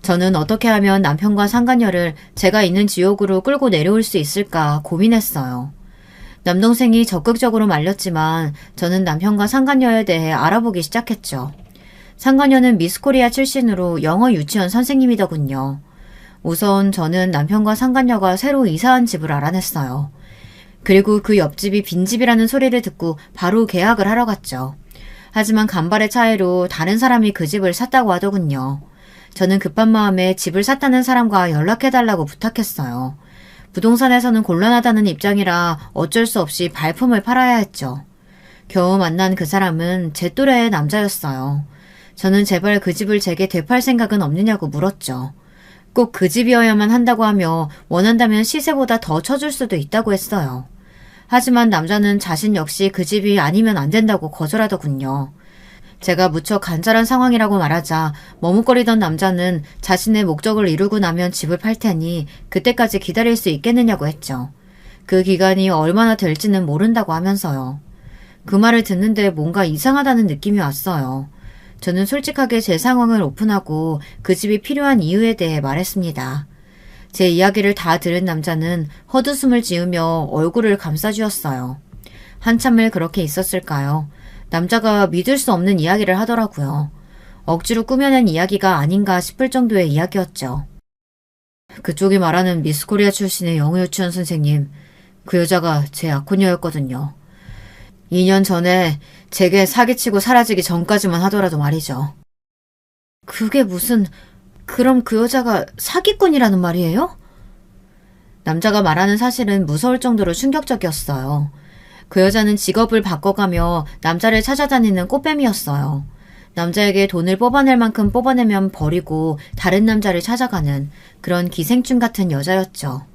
저는 어떻게 하면 남편과 상간녀를 제가 있는 지옥으로 끌고 내려올 수 있을까 고민했어요. 남동생이 적극적으로 말렸지만 저는 남편과 상간녀에 대해 알아보기 시작했죠. 상간녀는 미스코리아 출신으로 영어 유치원 선생님이더군요. 우선 저는 남편과 상간녀가 새로 이사한 집을 알아냈어요. 그리고 그 옆집이 빈집이라는 소리를 듣고 바로 계약을 하러 갔죠. 하지만 간발의 차이로 다른 사람이 그 집을 샀다고 하더군요. 저는 급한 마음에 집을 샀다는 사람과 연락해달라고 부탁했어요. 부동산에서는 곤란하다는 입장이라 어쩔 수 없이 발품을 팔아야 했죠. 겨우 만난 그 사람은 제 또래의 남자였어요. 저는 제발 그 집을 제게 되팔 생각은 없느냐고 물었죠. 꼭 그 집이어야만 한다고 하며 원한다면 시세보다 더 쳐줄 수도 있다고 했어요. 하지만 남자는 자신 역시 그 집이 아니면 안 된다고 거절하더군요. 제가 무척 간절한 상황이라고 말하자 머뭇거리던 남자는 자신의 목적을 이루고 나면 집을 팔 테니 그때까지 기다릴 수 있겠느냐고 했죠. 그 기간이 얼마나 될지는 모른다고 하면서요. 그 말을 듣는데 뭔가 이상하다는 느낌이 왔어요. 저는 솔직하게 제 상황을 오픈하고 그 집이 필요한 이유에 대해 말했습니다. 제 이야기를 다 들은 남자는 헛웃음을 지으며 얼굴을 감싸주었어요. 한참을 그렇게 있었을까요? 남자가 믿을 수 없는 이야기를 하더라고요. 억지로 꾸며낸 이야기가 아닌가 싶을 정도의 이야기였죠. 그쪽이 말하는 미스코리아 출신의 영어 유치원 선생님, 그 여자가 제 약혼녀였거든요. 2년 전에 제게 사기치고 사라지기 전까지만 하더라도 말이죠. 그게 무슨... 그럼 그 여자가 사기꾼이라는 말이에요? 남자가 말하는 사실은 무서울 정도로 충격적이었어요. 그 여자는 직업을 바꿔가며 남자를 찾아다니는 꽃뱀이었어요. 남자에게 돈을 뽑아낼 만큼 뽑아내면 버리고 다른 남자를 찾아가는 그런 기생충 같은 여자였죠.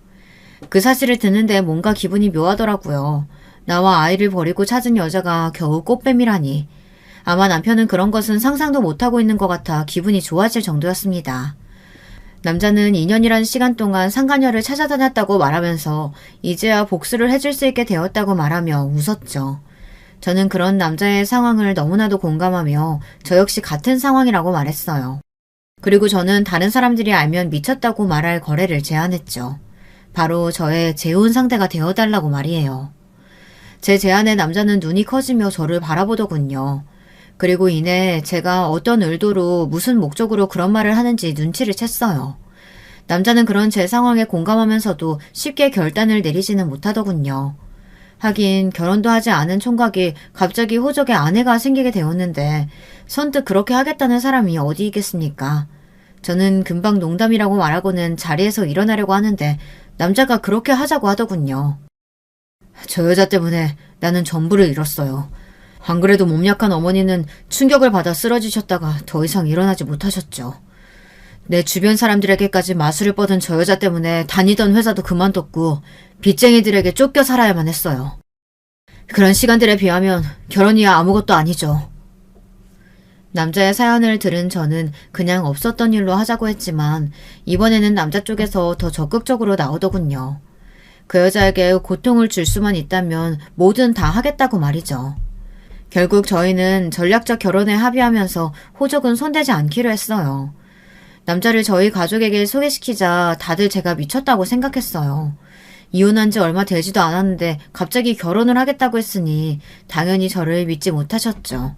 그 사실을 듣는데 뭔가 기분이 묘하더라고요. 나와 아이를 버리고 찾은 여자가 겨우 꽃뱀이라니. 아마 남편은 그런 것은 상상도 못하고 있는 것 같아 기분이 좋아질 정도였습니다. 남자는 2년이라는 시간 동안 상간녀를 찾아다녔다고 말하면서 이제야 복수를 해줄 수 있게 되었다고 말하며 웃었죠. 저는 그런 남자의 상황을 너무나도 공감하며 저 역시 같은 상황이라고 말했어요. 그리고 저는 다른 사람들이 알면 미쳤다고 말할 거래를 제안했죠. 바로 저의 재혼 상대가 되어달라고 말이에요. 제 제안에 남자는 눈이 커지며 저를 바라보더군요. 그리고 이내 제가 어떤 의도로 무슨 목적으로 그런 말을 하는지 눈치를 챘어요. 남자는 그런 제 상황에 공감하면서도 쉽게 결단을 내리지는 못하더군요. 하긴 결혼도 하지 않은 총각이 갑자기 호적에 아내가 생기게 되었는데 선뜻 그렇게 하겠다는 사람이 어디 있겠습니까? 저는 금방 농담이라고 말하고는 자리에서 일어나려고 하는데 남자가 그렇게 하자고 하더군요. 저 여자 때문에 나는 전부를 잃었어요. 안 그래도 몸 약한 어머니는 충격을 받아 쓰러지셨다가 더 이상 일어나지 못하셨죠. 내 주변 사람들에게까지 마술을 뻗은 저 여자 때문에 다니던 회사도 그만뒀고 빚쟁이들에게 쫓겨 살아야만 했어요. 그런 시간들에 비하면 결혼이야 아무것도 아니죠. 남자의 사연을 들은 저는 그냥 없었던 일로 하자고 했지만 이번에는 남자 쪽에서 더 적극적으로 나오더군요. 그 여자에게 고통을 줄 수만 있다면 뭐든 다 하겠다고 말이죠. 결국 저희는 전략적 결혼에 합의하면서 호적은 손대지 않기로 했어요. 남자를 저희 가족에게 소개시키자 다들 제가 미쳤다고 생각했어요. 이혼한 지 얼마 되지도 않았는데 갑자기 결혼을 하겠다고 했으니 당연히 저를 믿지 못하셨죠.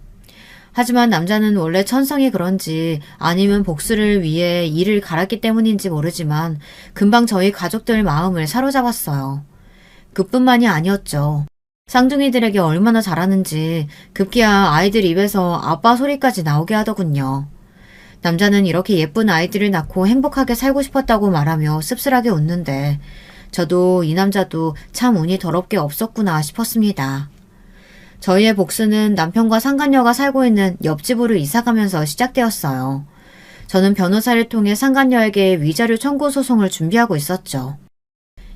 하지만 남자는 원래 천성이 그런지 아니면 복수를 위해 이를 갈았기 때문인지 모르지만 금방 저희 가족들 마음을 사로잡았어요. 그뿐만이 아니었죠. 쌍둥이들에게 얼마나 잘하는지 급기야 아이들 입에서 아빠 소리까지 나오게 하더군요. 남자는 이렇게 예쁜 아이들을 낳고 행복하게 살고 싶었다고 말하며 씁쓸하게 웃는데 저도 이 남자도 참 운이 더럽게 없었구나 싶었습니다. 저희의 복수는 남편과 상간녀가 살고 있는 옆집으로 이사가면서 시작되었어요. 저는 변호사를 통해 상간녀에게 위자료 청구 소송을 준비하고 있었죠.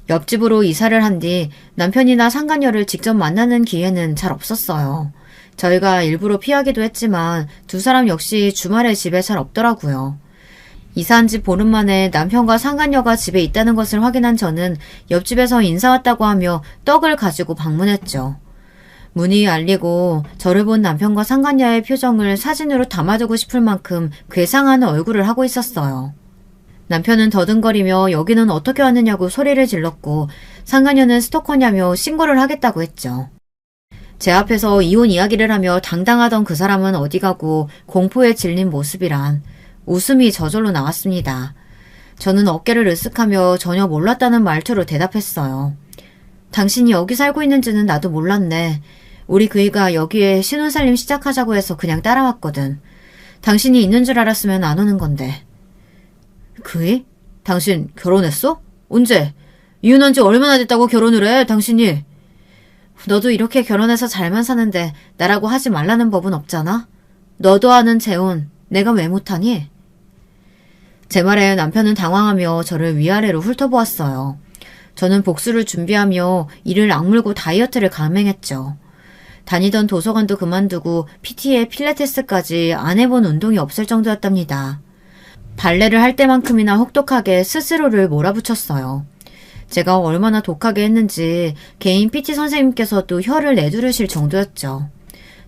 옆집으로 이사를 한 뒤 남편이나 상간녀를 직접 만나는 기회는 잘 없었어요. 저희가 일부러 피하기도 했지만 두 사람 역시 주말에 집에 잘 없더라고요. 이사한 지 보름 만에 남편과 상간녀가 집에 있다는 것을 확인한 저는 옆집에서 인사 왔다고 하며 떡을 가지고 방문했죠. 문이 열리고 저를 본 남편과 상간녀의 표정을 사진으로 담아두고 싶을 만큼 괴상한 얼굴을 하고 있었어요. 남편은 더듬거리며 여기는 어떻게 왔느냐고 소리를 질렀고 상간녀는 스토커냐며 신고를 하겠다고 했죠. 제 앞에서 이혼 이야기를 하며 당당하던 그 사람은 어디 가고 공포에 질린 모습이란 웃음이 저절로 나왔습니다. 저는 어깨를 으쓱하며 전혀 몰랐다는 말투로 대답했어요. 당신이 여기 살고 있는지는 나도 몰랐네. 우리 그이가 여기에 신혼살림 시작하자고 해서 그냥 따라왔거든. 당신이 있는 줄 알았으면 안 오는 건데. 그이? 당신 결혼했어? 언제? 이혼한 지 얼마나 됐다고 결혼을 해, 당신이? 너도 이렇게 결혼해서 잘만 사는데 나라고 하지 말라는 법은 없잖아? 너도 아는 재혼, 내가 왜 못하니? 제 말에 남편은 당황하며 저를 위아래로 훑어보았어요. 저는 복수를 준비하며 이를 악물고 다이어트를 감행했죠. 다니던 도서관도 그만두고 PT에 필라테스까지 안 해본 운동이 없을 정도였답니다. 발레를 할 때만큼이나 혹독하게 스스로를 몰아붙였어요. 제가 얼마나 독하게 했는지 개인 PT 선생님께서도 혀를 내두르실 정도였죠.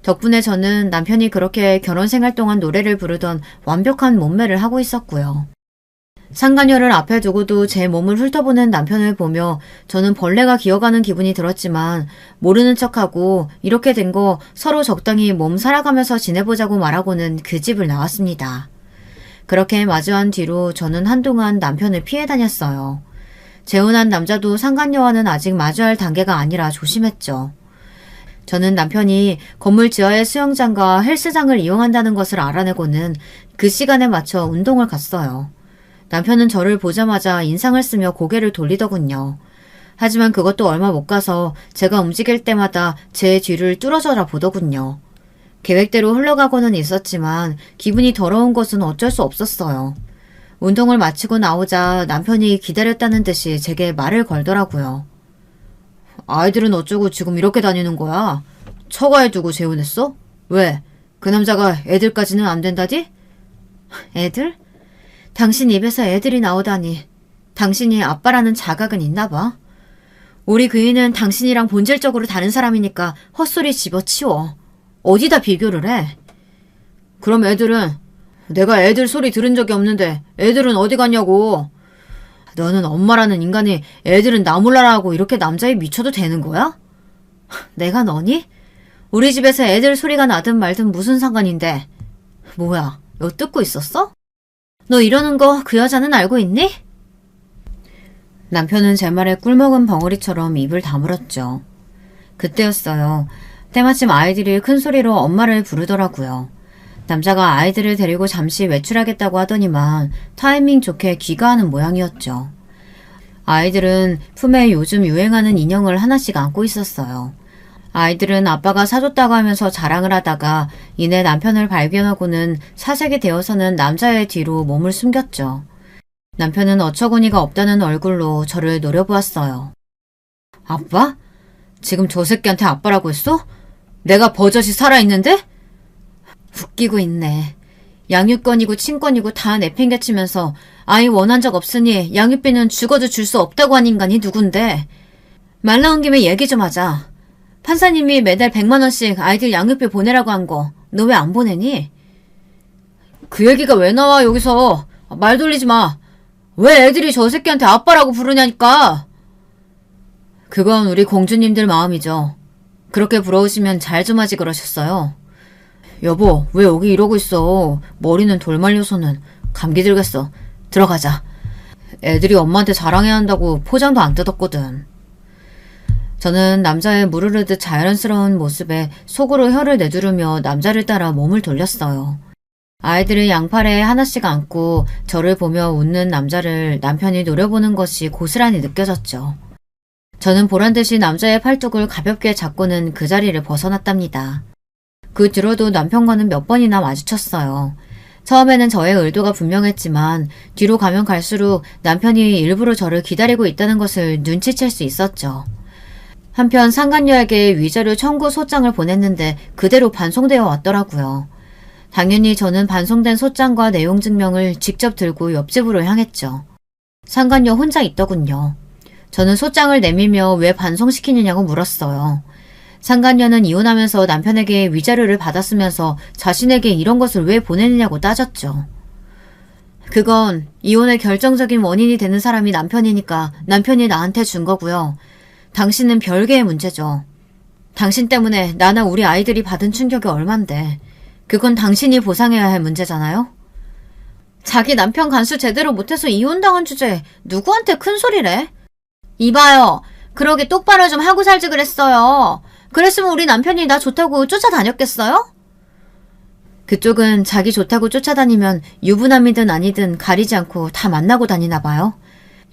덕분에 저는 남편이 그렇게 결혼 생활 동안 노래를 부르던 완벽한 몸매를 하고 있었고요. 상간녀를 앞에 두고도 제 몸을 훑어보는 남편을 보며 저는 벌레가 기어가는 기분이 들었지만 모르는 척하고 이렇게 된 거 서로 적당히 몸 살아가면서 지내보자고 말하고는 그 집을 나왔습니다. 그렇게 마주한 뒤로 저는 한동안 남편을 피해 다녔어요. 재혼한 남자도 상간녀와는 아직 마주할 단계가 아니라 조심했죠. 저는 남편이 건물 지하의 수영장과 헬스장을 이용한다는 것을 알아내고는 그 시간에 맞춰 운동을 갔어요. 남편은 저를 보자마자 인상을 쓰며 고개를 돌리더군요. 하지만 그것도 얼마 못 가서 제가 움직일 때마다 제 뒤를 뚫어져라 보더군요. 계획대로 흘러가고는 있었지만 기분이 더러운 것은 어쩔 수 없었어요. 운동을 마치고 나오자 남편이 기다렸다는 듯이 제게 말을 걸더라고요. 아이들은 어쩌고 지금 이렇게 다니는 거야? 처가에 두고 재혼했어? 왜? 그 남자가 애들까지는 안 된다디? 애들? 당신 입에서 애들이 나오다니. 당신이 아빠라는 자각은 있나 봐. 우리 그이는 당신이랑 본질적으로 다른 사람이니까 헛소리 집어치워. 어디다 비교를 해? 그럼 애들은? 내가 애들 소리 들은 적이 없는데 애들은 어디 갔냐고. 너는 엄마라는 인간이 애들은 나 몰라라 하고 이렇게 남자에 미쳐도 되는 거야? 내가 너니? 우리 집에서 애들 소리가 나든 말든 무슨 상관인데. 뭐야, 엿듣고 있었어? 너 이러는 거 그 여자는 알고 있니? 남편은 제 말에 꿀먹은 벙어리처럼 입을 다물었죠. 그때였어요. 때마침 아이들이 큰 소리로 엄마를 부르더라고요. 남자가 아이들을 데리고 잠시 외출하겠다고 하더니만 타이밍 좋게 귀가하는 모양이었죠. 아이들은 품에 요즘 유행하는 인형을 하나씩 안고 있었어요. 아이들은 아빠가 사줬다고 하면서 자랑을 하다가 이내 남편을 발견하고는 사색이 되어서는 남자의 뒤로 몸을 숨겼죠. 남편은 어처구니가 없다는 얼굴로 저를 노려보았어요. 아빠? 지금 저 새끼한테 아빠라고 했어? 내가 버젓이 살아있는데? 웃기고 있네. 양육권이고 친권이고 다 내팽개치면서 아이 원한 적 없으니 양육비는 죽어도 줄 수 없다고 한 인간이 누군데. 말 나온 김에 얘기 좀 하자. 판사님이 매달 100만 원씩 아이들 양육비 보내라고 한 거 너 왜 안 보내니? 그 얘기가 왜 나와 여기서. 말 돌리지 마. 왜 애들이 저 새끼한테 아빠라고 부르냐니까. 그건 우리 공주님들 마음이죠. 그렇게 부러우시면 잘 좀 하지 그러셨어요. 여보, 왜 여기 이러고 있어. 머리는 돌 말려서는. 감기 들겠어. 들어가자. 애들이 엄마한테 자랑해야 한다고 포장도 안 뜯었거든. 저는 남자의 무르르듯 자연스러운 모습에 속으로 혀를 내두르며 남자를 따라 몸을 돌렸어요. 아이들을 양팔에 하나씩 안고 저를 보며 웃는 남자를 남편이 노려보는 것이 고스란히 느껴졌죠. 저는 보란듯이 남자의 팔뚝을 가볍게 잡고는 그 자리를 벗어났답니다. 그 뒤로도 남편과는 몇 번이나 마주쳤어요. 처음에는 저의 의도가 분명했지만 뒤로 가면 갈수록 남편이 일부러 저를 기다리고 있다는 것을 눈치챌 수 있었죠. 한편 상간녀에게 위자료 청구 소장을 보냈는데 그대로 반송되어 왔더라고요. 당연히 저는 반송된 소장과 내용 증명을 직접 들고 옆집으로 향했죠. 상간녀 혼자 있더군요. 저는 소장을 내밀며 왜 반송시키느냐고 물었어요. 상간녀는 이혼하면서 남편에게 위자료를 받았으면서 자신에게 이런 것을 왜 보내느냐고 따졌죠. 그건 이혼의 결정적인 원인이 되는 사람이 남편이니까 남편이 나한테 준 거고요. 당신은 별개의 문제죠. 당신 때문에 나나 우리 아이들이 받은 충격이 얼만데 그건 당신이 보상해야 할 문제잖아요? 자기 남편 간수 제대로 못해서 이혼당한 주제에 누구한테 큰 소리래? 이봐요. 그러게 똑바로 좀 하고 살지 그랬어요. 그랬으면 우리 남편이 나 좋다고 쫓아다녔겠어요? 그쪽은 자기 좋다고 쫓아다니면 유부남이든 아니든 가리지 않고 다 만나고 다니나 봐요.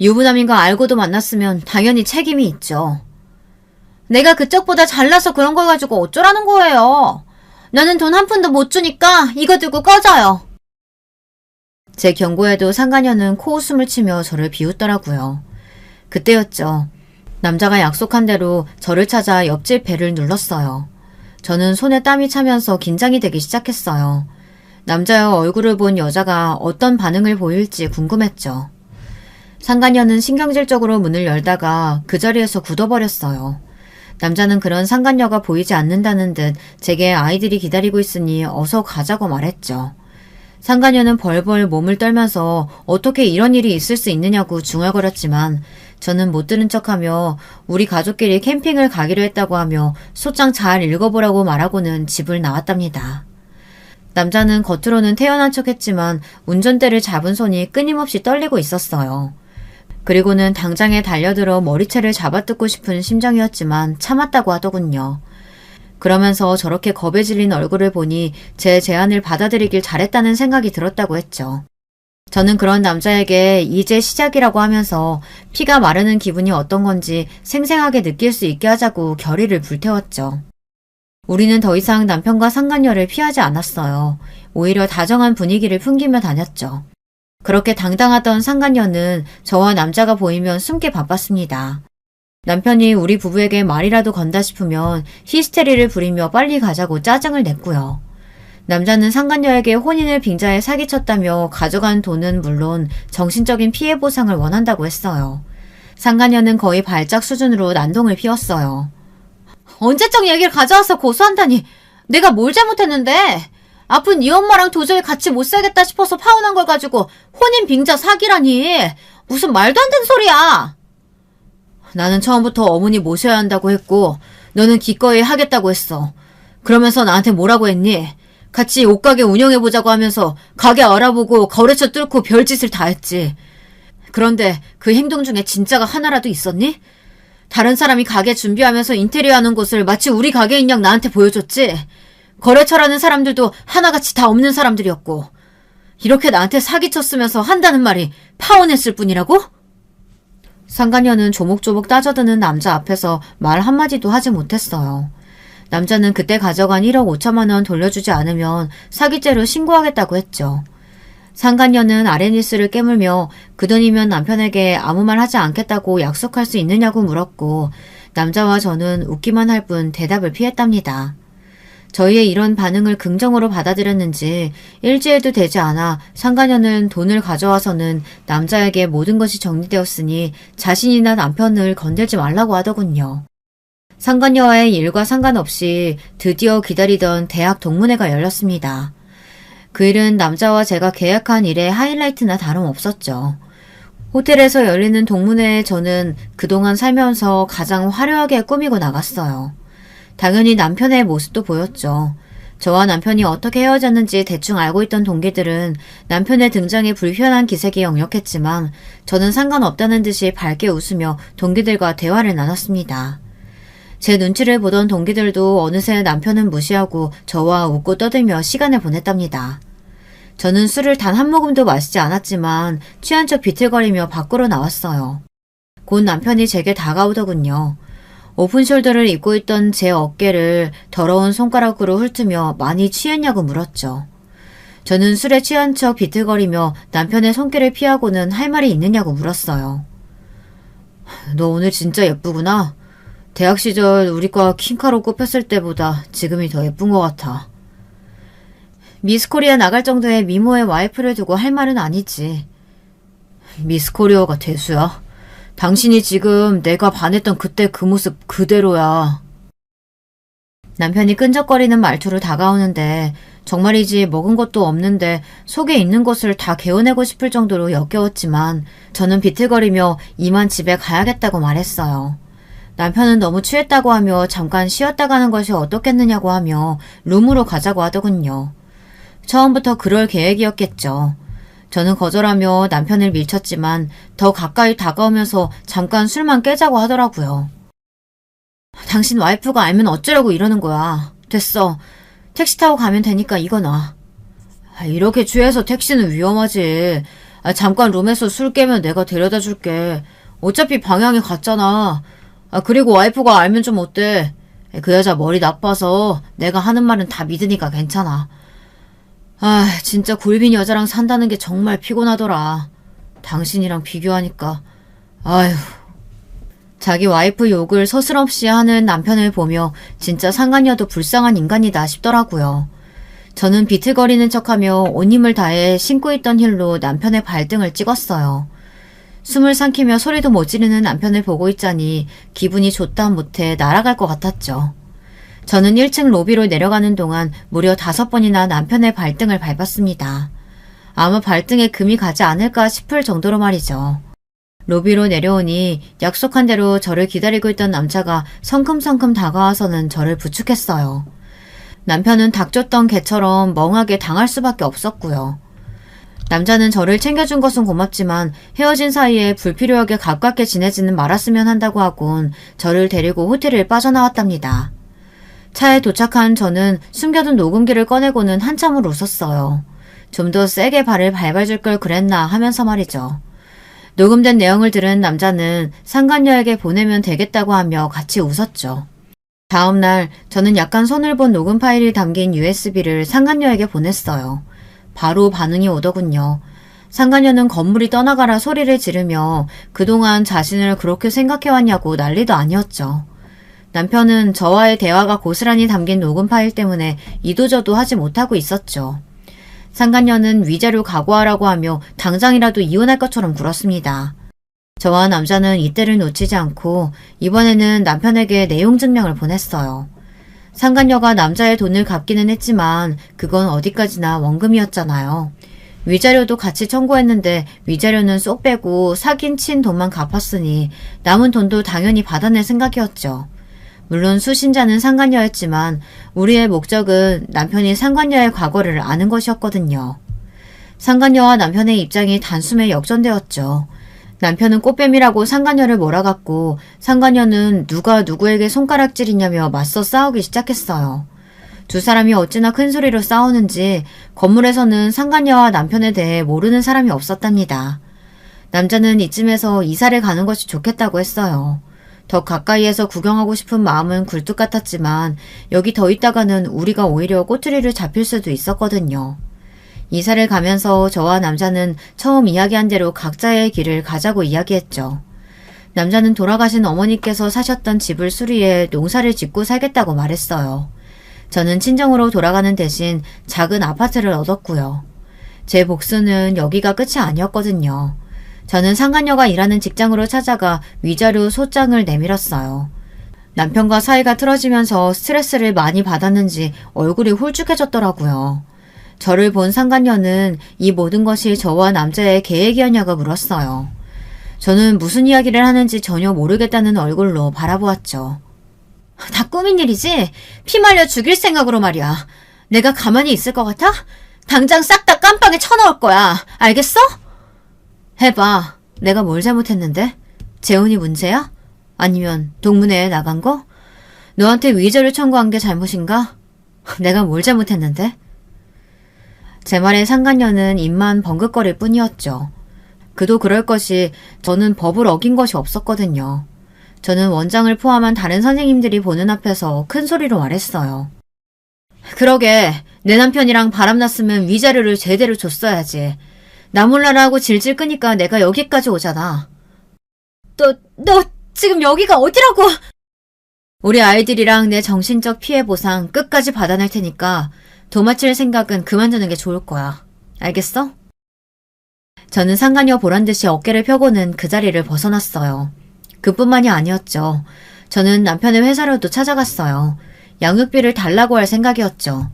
유부남인 거 알고도 만났으면 당연히 책임이 있죠. 내가 그쪽보다 잘나서 그런 걸 가지고 어쩌라는 거예요. 나는 돈 한 푼도 못 주니까 이거 들고 꺼져요. 제 경고에도 상간녀는 코웃음을 치며 저를 비웃더라고요. 그때였죠. 남자가 약속한 대로 저를 찾아 옆집 벨을 눌렀어요. 저는 손에 땀이 차면서 긴장이 되기 시작했어요. 남자의 얼굴을 본 여자가 어떤 반응을 보일지 궁금했죠. 상간녀는 신경질적으로 문을 열다가 그 자리에서 굳어버렸어요. 남자는 그런 상간녀가 보이지 않는다는 듯 제게 아이들이 기다리고 있으니 어서 가자고 말했죠. 상간녀는 벌벌 몸을 떨면서 어떻게 이런 일이 있을 수 있느냐고 중얼거렸지만 저는 못 들은 척하며 우리 가족끼리 캠핑을 가기로 했다고 하며 소장 잘 읽어보라고 말하고는 집을 나왔답니다. 남자는 겉으로는 태연한 척했지만 운전대를 잡은 손이 끊임없이 떨리고 있었어요. 그리고는 당장에 달려들어 머리채를 잡아뜯고 싶은 심정이었지만 참았다고 하더군요. 그러면서 저렇게 겁에 질린 얼굴을 보니 제 제안을 받아들이길 잘했다는 생각이 들었다고 했죠. 저는 그런 남자에게 이제 시작이라고 하면서 피가 마르는 기분이 어떤 건지 생생하게 느낄 수 있게 하자고 결의를 불태웠죠. 우리는 더 이상 남편과 상간녀를 피하지 않았어요. 오히려 다정한 분위기를 풍기며 다녔죠. 그렇게 당당하던 상간녀는 저와 남자가 보이면 숨기 바빴습니다. 남편이 우리 부부에게 말이라도 건다 싶으면 히스테리를 부리며 빨리 가자고 짜증을 냈고요. 남자는 상간녀에게 혼인을 빙자해 사기쳤다며 가져간 돈은 물론 정신적인 피해 보상을 원한다고 했어요. 상간녀는 거의 발작 수준으로 난동을 피웠어요. 언제적 얘기를 가져와서 고소한다니 내가 뭘 잘못했는데? 아픈 네 엄마랑 도저히 같이 못 살겠다 싶어서 파혼한 걸 가지고 혼인 빙자 사기라니 무슨 말도 안 되는 소리야. 나는 처음부터 어머니 모셔야 한다고 했고 너는 기꺼이 하겠다고 했어. 그러면서 나한테 뭐라고 했니? 같이 옷가게 운영해보자고 하면서 가게 알아보고 거래처 뚫고 별짓을 다 했지. 그런데 그 행동 중에 진짜가 하나라도 있었니? 다른 사람이 가게 준비하면서 인테리어 하는 곳을 마치 우리 가게인 양 나한테 보여줬지. 거래처라는 사람들도 하나같이 다 없는 사람들이었고 이렇게 나한테 사기쳤으면서 한다는 말이 파혼했을 뿐이라고? 상간녀는 조목조목 따져드는 남자 앞에서 말 한마디도 하지 못했어요. 남자는 그때 가져간 1억 5천만 원 돌려주지 않으면 사기죄로 신고하겠다고 했죠. 상간녀는 아레니스를 깨물며 그 돈이면 남편에게 아무 말 하지 않겠다고 약속할 수 있느냐고 물었고 남자와 저는 웃기만 할 뿐 대답을 피했답니다. 저희의 이런 반응을 긍정으로 받아들였는지 일주일도 되지 않아 상간녀는 돈을 가져와서는 남자에게 모든 것이 정리되었으니 자신이나 남편을 건들지 말라고 하더군요. 상간녀와의 일과 상관없이 드디어 기다리던 대학 동문회가 열렸습니다. 그 일은 남자와 제가 계약한 일의 하이라이트나 다름없었죠. 호텔에서 열리는 동문회에 저는 그동안 살면서 가장 화려하게 꾸미고 나갔어요. 당연히 남편의 모습도 보였죠. 저와 남편이 어떻게 헤어졌는지 대충 알고 있던 동기들은 남편의 등장에 불편한 기색이 역력했지만 저는 상관없다는 듯이 밝게 웃으며 동기들과 대화를 나눴습니다. 제 눈치를 보던 동기들도 어느새 남편은 무시하고 저와 웃고 떠들며 시간을 보냈답니다. 저는 술을 단 한 모금도 마시지 않았지만 취한 척 비틀거리며 밖으로 나왔어요. 곧 남편이 제게 다가오더군요. 오픈숄더를 입고 있던 제 어깨를 더러운 손가락으로 훑으며 많이 취했냐고 물었죠. 저는 술에 취한 척 비틀거리며 남편의 손길을 피하고는 할 말이 있느냐고 물었어요. 너 오늘 진짜 예쁘구나. 대학 시절 우리 과 킹카로 꼽혔을 때보다 지금이 더 예쁜 것 같아. 미스코리아 나갈 정도의 미모의 와이프를 두고 할 말은 아니지. 미스코리아가 대수야. 당신이 지금 내가 반했던 그때 그 모습 그대로야. 남편이 끈적거리는 말투로 다가오는데 정말이지 먹은 것도 없는데 속에 있는 것을 다 개어내고 싶을 정도로 역겨웠지만 저는 비틀거리며 이만 집에 가야겠다고 말했어요. 남편은 너무 취했다고 하며 잠깐 쉬었다 가는 것이 어떻겠느냐고 하며 룸으로 가자고 하더군요. 처음부터 그럴 계획이었겠죠. 저는 거절하며 남편을 밀쳤지만 더 가까이 다가오면서 잠깐 술만 깨자고 하더라고요. 당신 와이프가 알면 어쩌려고 이러는 거야. 됐어. 택시 타고 가면 되니까 이거 놔. 이렇게 취해서 택시는 위험하지. 잠깐 룸에서 술 깨면 내가 데려다 줄게. 어차피 방향이 같잖아. 그리고 와이프가 알면 좀 어때? 그 여자 머리 나빠서 내가 하는 말은 다 믿으니까 괜찮아. 진짜 골빈 여자랑 산다는 게 정말 피곤하더라. 당신이랑 비교하니까. 아휴. 자기 와이프 욕을 서슴없이 하는 남편을 보며 진짜 상간녀도 불쌍한 인간이다 싶더라고요. 저는 비틀거리는 척하며 온 힘을 다해 신고 있던 힐로 남편의 발등을 찍었어요. 숨을 삼키며 소리도 못 지르는 남편을 보고 있자니 기분이 좋다 못해 날아갈 것 같았죠. 저는 1층 로비로 내려가는 동안 무려 5번이나 남편의 발등을 밟았습니다. 아마 발등에 금이 가지 않을까 싶을 정도로 말이죠. 로비로 내려오니 약속한 대로 저를 기다리고 있던 남자가 성큼성큼 다가와서는 저를 부축했어요. 남편은 닥쳤던 개처럼 멍하게 당할 수밖에 없었고요. 남자는 저를 챙겨준 것은 고맙지만 헤어진 사이에 불필요하게 가깝게 지내지는 말았으면 한다고 하곤 저를 데리고 호텔을 빠져나왔답니다. 차에 도착한 저는 숨겨둔 녹음기를 꺼내고는 한참을 웃었어요. 좀 더 세게 발을 밟아줄 걸 그랬나 하면서 말이죠. 녹음된 내용을 들은 남자는 상간녀에게 보내면 되겠다고 하며 같이 웃었죠. 다음날 저는 약간 손을 본 녹음 파일이 담긴 USB를 상간녀에게 보냈어요. 바로 반응이 오더군요. 상간녀는 건물이 떠나가라 소리를 지르며 그동안 자신을 그렇게 생각해왔냐고 난리도 아니었죠. 남편은 저와의 대화가 고스란히 담긴 녹음 파일 때문에 이도저도 하지 못하고 있었죠. 상간녀는 위자료 각오하라고 하며 당장이라도 이혼할 것처럼 굴었습니다. 저와 남자는 이때를 놓치지 않고 이번에는 남편에게 내용 증명을 보냈어요. 상간녀가 남자의 돈을 갚기는 했지만 그건 어디까지나 원금이었잖아요. 위자료도 같이 청구했는데 위자료는 쏙 빼고 사귄 친 돈만 갚았으니 남은 돈도 당연히 받아낼 생각이었죠. 물론 수신자는 상간녀였지만 우리의 목적은 남편이 상간녀의 과거를 아는 것이었거든요. 상간녀와 남편의 입장이 단숨에 역전되었죠. 남편은 꽃뱀이라고 상간녀를 몰아갔고 상간녀는 누가 누구에게 손가락질이냐며 맞서 싸우기 시작했어요. 두 사람이 어찌나 큰 소리로 싸우는지 건물에서는 상간녀와 남편에 대해 모르는 사람이 없었답니다. 남자는 이쯤에서 이사를 가는 것이 좋겠다고 했어요. 더 가까이에서 구경하고 싶은 마음은 굴뚝 같았지만 여기 더 있다가는 우리가 오히려 꼬투리를 잡힐 수도 있었거든요. 이사를 가면서 저와 남자는 처음 이야기한 대로 각자의 길을 가자고 이야기했죠. 남자는 돌아가신 어머니께서 사셨던 집을 수리해 농사를 짓고 살겠다고 말했어요. 저는 친정으로 돌아가는 대신 작은 아파트를 얻었고요. 제 복수는 여기가 끝이 아니었거든요. 저는 상간녀가 일하는 직장으로 찾아가 위자료 소장을 내밀었어요. 남편과 사이가 틀어지면서 스트레스를 많이 받았는지 얼굴이 홀쭉해졌더라고요. 저를 본 상간녀는 이 모든 것이 저와 남자의 계획이었냐고 물었어요. 저는 무슨 이야기를 하는지 전혀 모르겠다는 얼굴로 바라보았죠. 다 꾸민 일이지? 피 말려 죽일 생각으로 말이야. 내가 가만히 있을 것 같아? 당장 싹 다 깜빵에 쳐넣을 거야. 알겠어? 해봐. 내가 뭘 잘못했는데? 재혼이 문제야? 아니면 동문회에 나간 거? 너한테 위자료 청구한 게 잘못인가? 내가 뭘 잘못했는데? 제 말에 상간녀는 입만 벙긋거릴 뿐이었죠. 그도 그럴 것이 저는 법을 어긴 것이 없었거든요. 저는 원장을 포함한 다른 선생님들이 보는 앞에서 큰 소리로 말했어요. 그러게, 내 남편이랑 바람났으면 위자료를 제대로 줬어야지. 나 몰라라 하고 질질 끄니까 내가 여기까지 오잖아. 너 지금 여기가 어디라고? 우리 아이들이랑 내 정신적 피해 보상 끝까지 받아낼 테니까 도마칠 생각은 그만두는 게 좋을 거야. 알겠어? 저는 상간녀 보란 듯이 어깨를 펴고는 그 자리를 벗어났어요. 그뿐만이 아니었죠. 저는 남편의 회사로도 찾아갔어요. 양육비를 달라고 할 생각이었죠.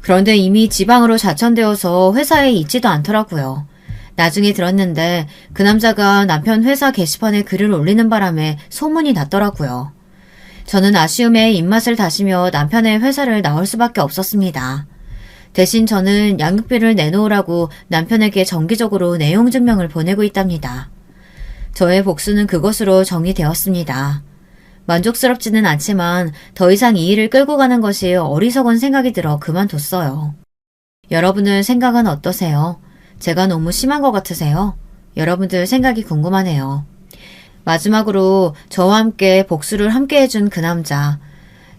그런데 이미 지방으로 자천되어서 회사에 있지도 않더라고요. 나중에 들었는데 그 남자가 남편 회사 게시판에 글을 올리는 바람에 소문이 났더라고요. 저는 아쉬움에 입맛을 다시며 남편의 회사를 나올 수밖에 없었습니다. 대신 저는 양육비를 내놓으라고 남편에게 정기적으로 내용 증명을 보내고 있답니다. 저의 복수는 그것으로 정리되었습니다. 만족스럽지는 않지만 더 이상 이 일을 끌고 가는 것이 어리석은 생각이 들어 그만뒀어요. 여러분들 생각은 어떠세요? 제가 너무 심한 것 같으세요? 여러분들 생각이 궁금하네요. 마지막으로 저와 함께 복수를 함께 해준 그 남자.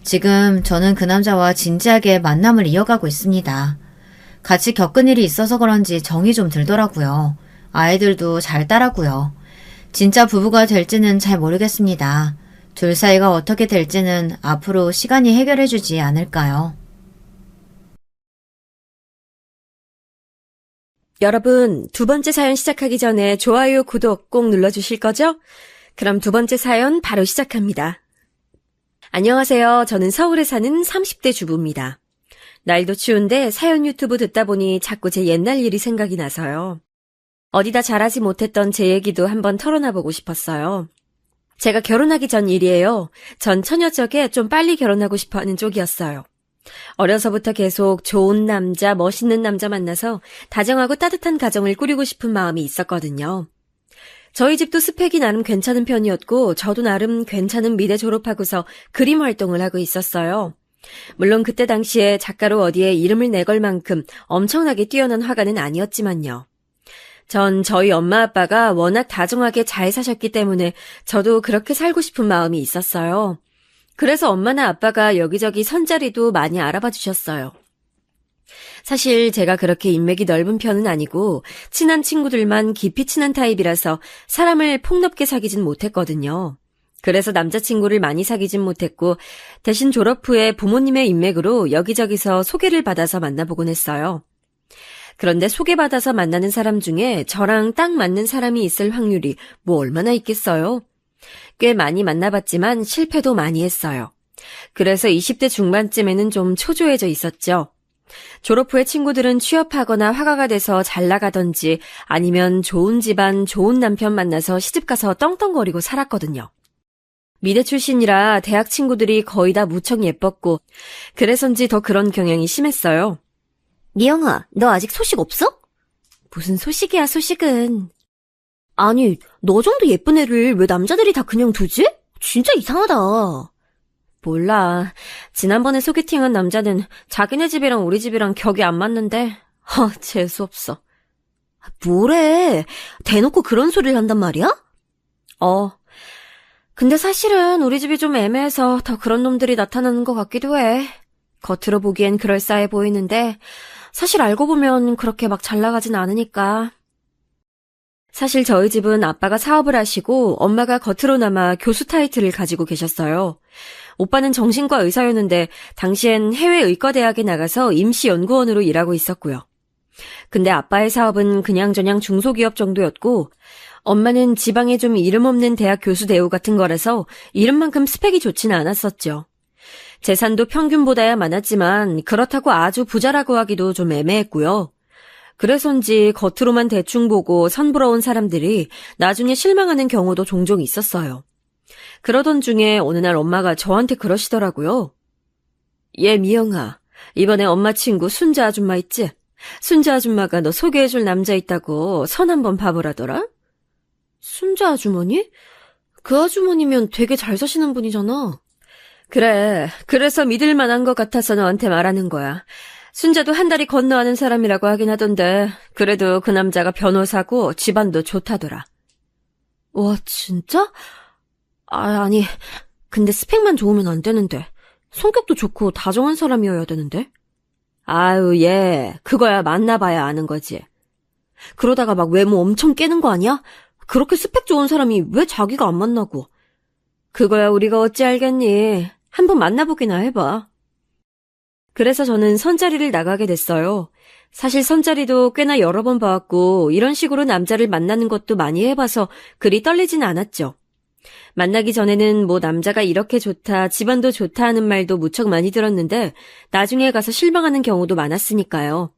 지금 저는 그 남자와 진지하게 만남을 이어가고 있습니다. 같이 겪은 일이 있어서 그런지 정이 좀 들더라고요. 아이들도 잘 따라고요. 진짜 부부가 될지는 잘 모르겠습니다. 둘 사이가 어떻게 될지는 앞으로 시간이 해결해주지 않을까요? 여러분, 두 번째 사연 시작하기 전에 좋아요, 구독 꼭 눌러주실 거죠? 그럼 두 번째 사연 바로 시작합니다. 안녕하세요. 저는 서울에 사는 30대 주부입니다. 날도 추운데 사연 유튜브 듣다 보니 자꾸 제 옛날 일이 생각이 나서요. 어디다 잘하지 못했던 제 얘기도 한번 털어놔보고 싶었어요. 제가 결혼하기 전 일이에요. 전 처녀 쪽에 좀 빨리 결혼하고 싶어하는 쪽이었어요. 어려서부터 계속 좋은 남자, 멋있는 남자 만나서 다정하고 따뜻한 가정을 꾸리고 싶은 마음이 있었거든요. 저희 집도 스펙이 나름 괜찮은 편이었고 저도 나름 괜찮은 미대 졸업하고서 그림 활동을 하고 있었어요. 물론 그때 당시에 작가로 어디에 이름을 내걸 만큼 엄청나게 뛰어난 화가는 아니었지만요. 전 저희 엄마 아빠가 워낙 다정하게 잘 사셨기 때문에 저도 그렇게 살고 싶은 마음이 있었어요. 그래서 엄마나 아빠가 여기저기 선자리도 많이 알아봐 주셨어요. 사실 제가 그렇게 인맥이 넓은 편은 아니고 친한 친구들만 깊이 친한 타입이라서 사람을 폭넓게 사귀진 못했거든요. 그래서 남자친구를 많이 사귀진 못했고 대신 졸업 후에 부모님의 인맥으로 여기저기서 소개를 받아서 만나보곤 했어요. 그런데 소개받아서 만나는 사람 중에 저랑 딱 맞는 사람이 있을 확률이 뭐 얼마나 있겠어요? 꽤 많이 만나봤지만 실패도 많이 했어요. 그래서 20대 중반쯤에는 좀 초조해져 있었죠. 졸업 후에 친구들은 취업하거나 화가가 돼서 잘 나가던지 아니면 좋은 집안, 좋은 남편 만나서 시집가서 떵떵거리고 살았거든요. 미대 출신이라 대학 친구들이 거의 다 무척 예뻤고 그래서인지 더 그런 경향이 심했어요. 미영아, 너 아직 소식 없어? 무슨 소식이야, 소식은. 아니, 너 정도 예쁜 애를 왜 남자들이 다 그냥 두지? 진짜 이상하다. 몰라. 지난번에 소개팅한 남자는 자기네 집이랑 우리 집이랑 격이 안 맞는데 재수없어. 뭐래? 대놓고 그런 소리를 한단 말이야? 근데 사실은 우리 집이 좀 애매해서 더 그런 놈들이 나타나는 것 같기도 해. 겉으로 보기엔 그럴싸해 보이는데 사실 알고 보면 그렇게 막 잘 나가진 않으니까. 사실 저희 집은 아빠가 사업을 하시고 엄마가 겉으로나마 교수 타이틀을 가지고 계셨어요. 오빠는 정신과 의사였는데 당시엔 해외 의과대학에 나가서 임시연구원으로 일하고 있었고요. 근데 아빠의 사업은 그냥저냥 중소기업 정도였고 엄마는 지방에 좀 이름 없는 대학 교수 대우 같은 거라서 이름만큼 스펙이 좋지는 않았었죠. 재산도 평균보다야 많았지만 그렇다고 아주 부자라고 하기도 좀 애매했고요. 그래서인지 겉으로만 대충 보고 선부러운 사람들이 나중에 실망하는 경우도 종종 있었어요. 그러던 중에 어느 날 엄마가 저한테 그러시더라고요. 얘 미영아, 이번에 엄마 친구 순자 아줌마 있지? 순자 아줌마가 너 소개해줄 남자 있다고 선 한번 봐보라더라? 순자 아주머니? 그 아주머니면 되게 잘 사시는 분이잖아. 그래, 그래서 믿을 만한 것 같아서 너한테 말하는 거야. 순자도 한 달이 건너 아는 사람이라고 하긴 하던데 그래도 그 남자가 변호사고 집안도 좋다더라. 와, 진짜? 아니, 근데 스펙만 좋으면 안 되는데 성격도 좋고 다정한 사람이어야 되는데? 아유, 얘, 그거야 만나봐야 아는 거지. 그러다가 막 외모 엄청 깨는 거 아니야? 그렇게 스펙 좋은 사람이 왜 자기가 안 만나고. 그거야 우리가 어찌 알겠니. 한번 만나보기나 해봐. 그래서 저는 선자리를 나가게 됐어요. 사실 선자리도 꽤나 여러 번 봐왔고 이런 식으로 남자를 만나는 것도 많이 해봐서 그리 떨리진 않았죠. 만나기 전에는 뭐 남자가 이렇게 좋다, 집안도 좋다 하는 말도 무척 많이 들었는데 나중에 가서 실망하는 경우도 많았으니까요.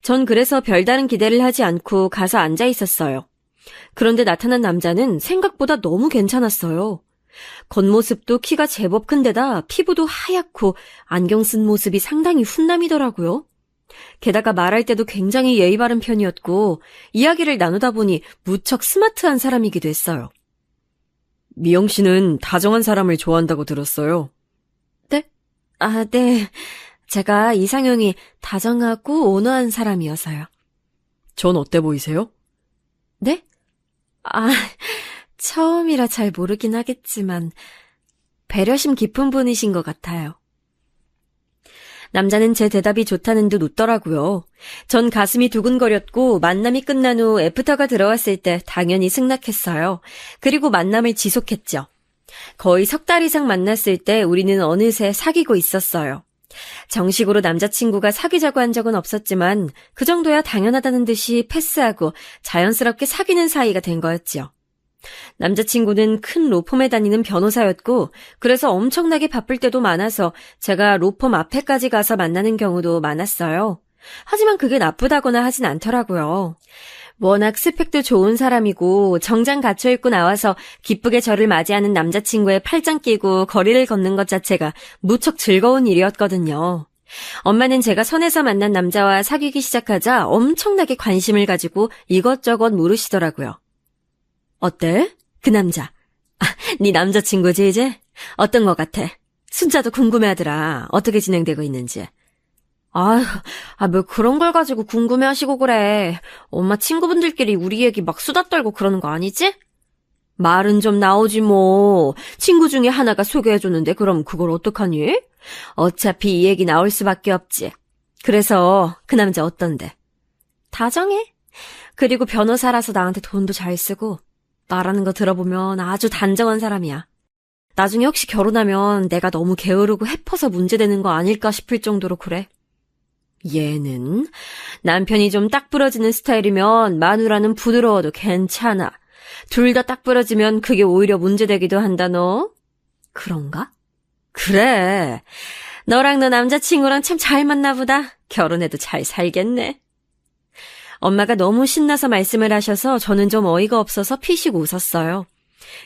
전 그래서 별다른 기대를 하지 않고 가서 앉아 있었어요. 그런데 나타난 남자는 생각보다 너무 괜찮았어요. 겉모습도 키가 제법 큰데다 피부도 하얗고 안경 쓴 모습이 상당히 훈남이더라고요. 게다가 말할 때도 굉장히 예의 바른 편이었고 이야기를 나누다 보니 무척 스마트한 사람이기도 했어요. 미영 씨는 다정한 사람을 좋아한다고 들었어요. 네? 아, 네. 제가 이상형이 다정하고 온화한 사람이어서요. 전 어때 보이세요? 네? 아, 처음이라 잘 모르긴 하겠지만 배려심 깊은 분이신 것 같아요. 남자는 제 대답이 좋다는 듯 웃더라고요. 전 가슴이 두근거렸고 만남이 끝난 후 애프터가 들어왔을 때 당연히 승낙했어요. 그리고 만남을 지속했죠. 거의 석 달 이상 만났을 때 우리는 어느새 사귀고 있었어요. 정식으로 남자친구가 사귀자고 한 적은 없었지만 그 정도야 당연하다는 듯이 패스하고 자연스럽게 사귀는 사이가 된 거였죠. 남자친구는 큰 로펌에 다니는 변호사였고 그래서 엄청나게 바쁠 때도 많아서 제가 로펌 앞에까지 가서 만나는 경우도 많았어요. 하지만 그게 나쁘다거나 하진 않더라고요. 워낙 스펙도 좋은 사람이고 정장 갖춰 입고 나와서 기쁘게 저를 맞이하는 남자친구의 팔짱 끼고 거리를 걷는 것 자체가 무척 즐거운 일이었거든요. 엄마는 제가 선에서 만난 남자와 사귀기 시작하자 엄청나게 관심을 가지고 이것저것 물으시더라고요. 어때? 그 남자. 아, 네 남자친구지 이제? 어떤 것 같아? 순자도 궁금해하더라. 어떻게 진행되고 있는지. 뭐 그런 걸 가지고 궁금해하시고 그래. 엄마 친구분들끼리 우리 얘기 막 수다 떨고 그러는 거 아니지? 말은 좀 나오지 뭐. 친구 중에 하나가 소개해줬는데 그럼 그걸 어떡하니? 어차피 이 얘기 나올 수밖에 없지. 그래서 그 남자 어떤데? 다정해. 그리고 변호사라서 나한테 돈도 잘 쓰고 말하는 거 들어보면 아주 단정한 사람이야. 나중에 혹시 결혼하면 내가 너무 게으르고 해퍼서 문제되는 거 아닐까 싶을 정도로 그래. 얘는 남편이 좀 딱 부러지는 스타일이면 마누라는 부드러워도 괜찮아. 둘 다 딱 부러지면 그게 오히려 문제되기도 한다 너. 그런가? 그래. 너랑 너 남자친구랑 참 잘 맞나 보다. 결혼해도 잘 살겠네. 엄마가 너무 신나서 말씀을 하셔서 저는 좀 어이가 없어서 피식 웃었어요.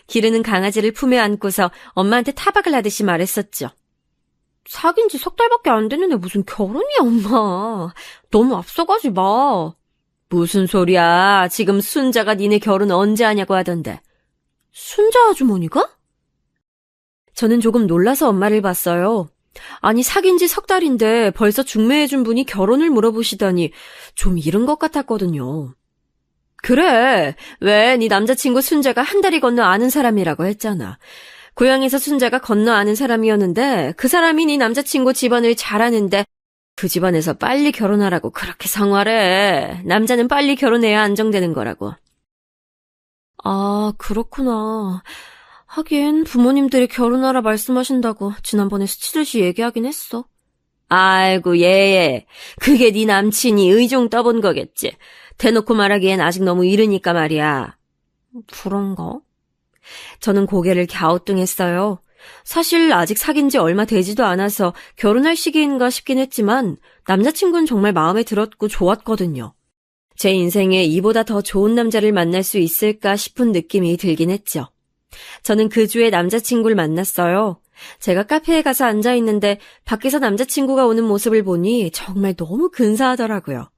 기르는 강아지를 품에 안고서 엄마한테 타박을 하듯이 말했었죠. 사귄 지 석 달밖에 안 됐는데 무슨 결혼이야 엄마. 너무 앞서가지 마. 무슨 소리야. 지금 순자가 니네 결혼 언제 하냐고 하던데. 순자 아주머니가? 저는 조금 놀라서 엄마를 봤어요. 아니 사귄 지 석 달인데 벌써 중매해준 분이 결혼을 물어보시다니 좀 이른 것 같았거든요. 그래. 왜 네 남자친구 순자가 한 다리 건너 아는 사람이라고 했잖아. 고향에서 순자가 건너 아는 사람이었는데 그 사람이 네 남자친구 집안을 잘 아는데 그 집안에서 빨리 결혼하라고 그렇게 성화래. 남자는 빨리 결혼해야 안정되는 거라고. 아, 그렇구나. 하긴 부모님들이 결혼하라 말씀하신다고 지난번에 스치듯이 얘기하긴 했어. 아이고 얘. 그게 네 남친이 의종 떠본 거겠지. 대놓고 말하기엔 아직 너무 이르니까 말이야. 그런가? 저는 고개를 갸우뚱했어요. 사실 아직 사귄 지 얼마 되지도 않아서 결혼할 시기인가 싶긴 했지만 남자친구는 정말 마음에 들었고 좋았거든요. 제 인생에 이보다 더 좋은 남자를 만날 수 있을까 싶은 느낌이 들긴 했죠. 저는 그 주에 남자친구를 만났어요. 제가 카페에 가서 앉아있는데 밖에서 남자친구가 오는 모습을 보니 정말 너무 근사하더라고요.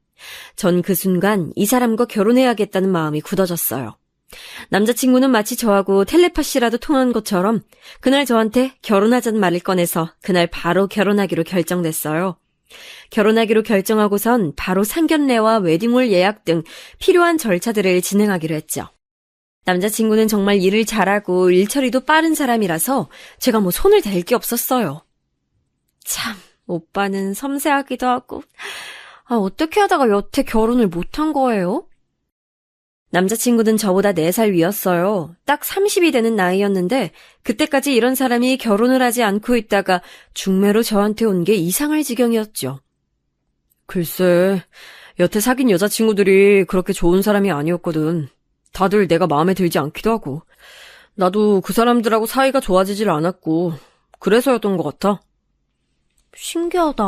전 그 순간 이 사람과 결혼해야겠다는 마음이 굳어졌어요. 남자친구는 마치 저하고 텔레파시라도 통한 것처럼 그날 저한테 결혼하자는 말을 꺼내서 그날 바로 결혼하기로 결정됐어요. 결혼하기로 결정하고선 바로 상견례와 웨딩홀 예약 등 필요한 절차들을 진행하기로 했죠. 남자친구는 정말 일을 잘하고 일처리도 빠른 사람이라서 제가 뭐 손을 댈 게 없었어요. 참, 오빠는 섬세하기도 하고. 어떻게 하다가 여태 결혼을 못한 거예요? 남자친구는 저보다 4살 위였어요. 딱 30이 되는 나이였는데 그때까지 이런 사람이 결혼을 하지 않고 있다가 중매로 저한테 온 게 이상할 지경이었죠. 글쎄, 여태 사귄 여자친구들이 그렇게 좋은 사람이 아니었거든. 다들 내가 마음에 들지 않기도 하고. 나도 그 사람들하고 사이가 좋아지질 않았고 그래서였던 것 같아. 신기하다.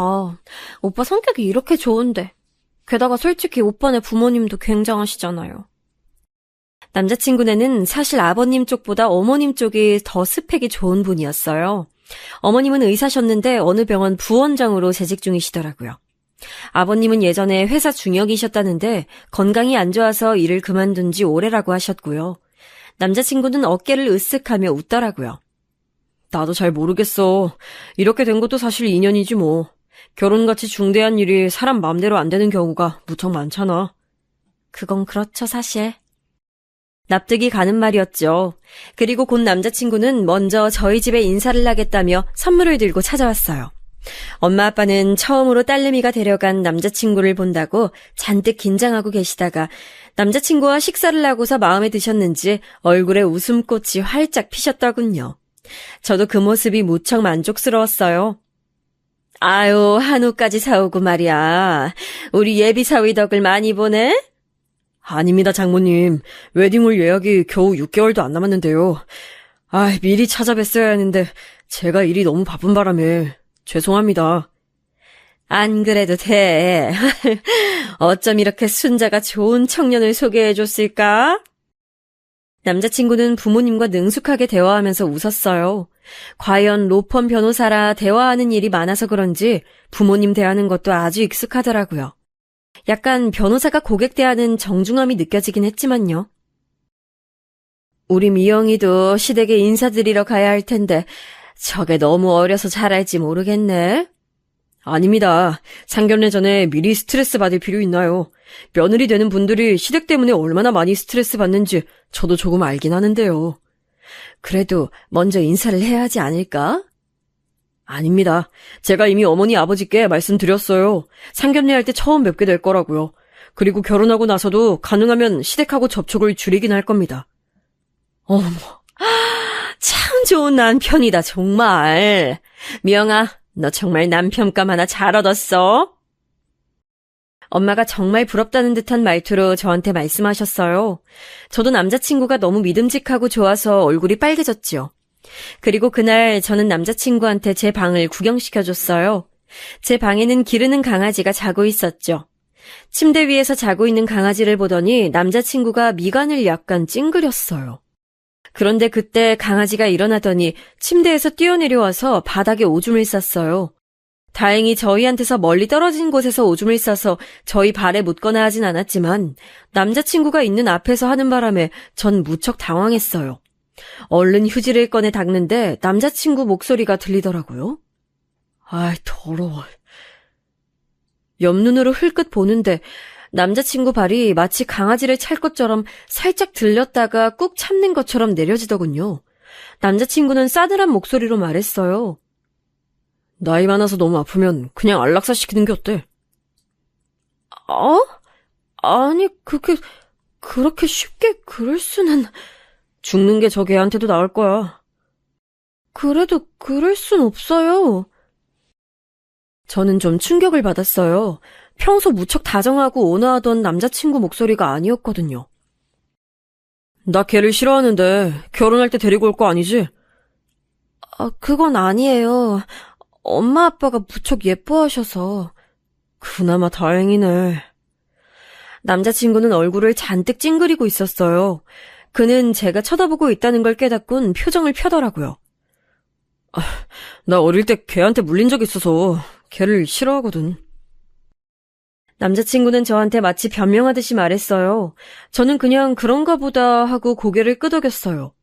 오빠 성격이 이렇게 좋은데. 게다가 솔직히 오빠네 부모님도 굉장하시잖아요. 남자친구네는 사실 아버님 쪽보다 어머님 쪽이 더 스펙이 좋은 분이었어요. 어머님은 의사셨는데 어느 병원 부원장으로 재직 중이시더라고요. 아버님은 예전에 회사 중역이셨다는데 건강이 안 좋아서 일을 그만둔 지 오래라고 하셨고요. 남자친구는 어깨를 으쓱하며 웃더라고요. 나도 잘 모르겠어. 이렇게 된 것도 사실 인연이지 뭐. 결혼같이 중대한 일이 사람 마음대로 안 되는 경우가 무척 많잖아. 그건 그렇죠, 사실. 납득이 가는 말이었죠. 그리고 곧 남자친구는 먼저 저희 집에 인사를 하겠다며 선물을 들고 찾아왔어요. 엄마 아빠는 처음으로 딸내미가 데려간 남자친구를 본다고 잔뜩 긴장하고 계시다가 남자친구와 식사를 하고서 마음에 드셨는지 얼굴에 웃음꽃이 활짝 피셨더군요. 저도 그 모습이 무척 만족스러웠어요. 아유, 한우까지 사오고 말이야. 우리 예비 사위 덕을 많이 보네? 아닙니다, 장모님. 웨딩홀 예약이 겨우 6개월도 안 남았는데요. 미리 찾아뵀어야 했는데 제가 일이 너무 바쁜 바람에 죄송합니다. 안 그래도 돼. 어쩜 이렇게 순자가 좋은 청년을 소개해줬을까? 남자친구는 부모님과 능숙하게 대화하면서 웃었어요. 과연 로펌 변호사라 대화하는 일이 많아서 그런지 부모님 대하는 것도 아주 익숙하더라고요. 약간 변호사가 고객 대하는 정중함이 느껴지긴 했지만요. 우리 미영이도 시댁에 인사드리러 가야 할 텐데 저게 너무 어려서 잘할지 모르겠네. 아닙니다. 상견례 전에 미리 스트레스 받을 필요 있나요? 며느리 되는 분들이 시댁 때문에 얼마나 많이 스트레스 받는지 저도 조금 알긴 하는데요. 그래도 먼저 인사를 해야 하지 않을까? 아닙니다. 제가 이미 어머니 아버지께 말씀드렸어요. 상견례 할 때 처음 뵙게 될 거라고요. 그리고 결혼하고 나서도 가능하면 시댁하고 접촉을 줄이긴 할 겁니다. 어머, 참 좋은 남편이다, 정말. 미영아, 너 정말 남편감 하나 잘 얻었어. 엄마가 정말 부럽다는 듯한 말투로 저한테 말씀하셨어요. 저도 남자친구가 너무 믿음직하고 좋아서 얼굴이 빨개졌지요. 그리고 그날 저는 남자친구한테 제 방을 구경시켜줬어요. 제 방에는 기르는 강아지가 자고 있었죠. 침대 위에서 자고 있는 강아지를 보더니 남자친구가 미간을 약간 찡그렸어요. 그런데 그때 강아지가 일어나더니 침대에서 뛰어내려와서 바닥에 오줌을 쌌어요. 다행히 저희한테서 멀리 떨어진 곳에서 오줌을 싸서 저희 발에 묻거나 하진 않았지만 남자친구가 있는 앞에서 하는 바람에 전 무척 당황했어요. 얼른 휴지를 꺼내 닦는데 남자친구 목소리가 들리더라고요. 더러워. 옆눈으로 흘끗 보는데 남자친구 발이 마치 강아지를 찰 것처럼 살짝 들렸다가 꾹 참는 것처럼 내려지더군요. 남자친구는 싸늘한 목소리로 말했어요. 나이 많아서 너무 아프면 그냥 안락사 시키는 게 어때? 아니, 그렇게 쉽게 그럴 수는... 죽는 게 저 개한테도 나을 거야. 그래도 그럴 순 없어요. 저는 좀 충격을 받았어요. 평소 무척 다정하고 온화하던 남자친구 목소리가 아니었거든요. 나 걔를 싫어하는데 결혼할 때 데리고 올 거 아니지? 그건 아니에요. 엄마 아빠가 무척 예뻐하셔서. 그나마 다행이네. 남자친구는 얼굴을 잔뜩 찡그리고 있었어요. 그는 제가 쳐다보고 있다는 걸 깨닫곤 표정을 펴더라고요. 나 어릴 때 걔한테 물린 적 있어서 걔를 싫어하거든. 남자친구는 저한테 마치 변명하듯이 말했어요. 저는 그냥 그런가 보다 하고 고개를 끄덕였어요.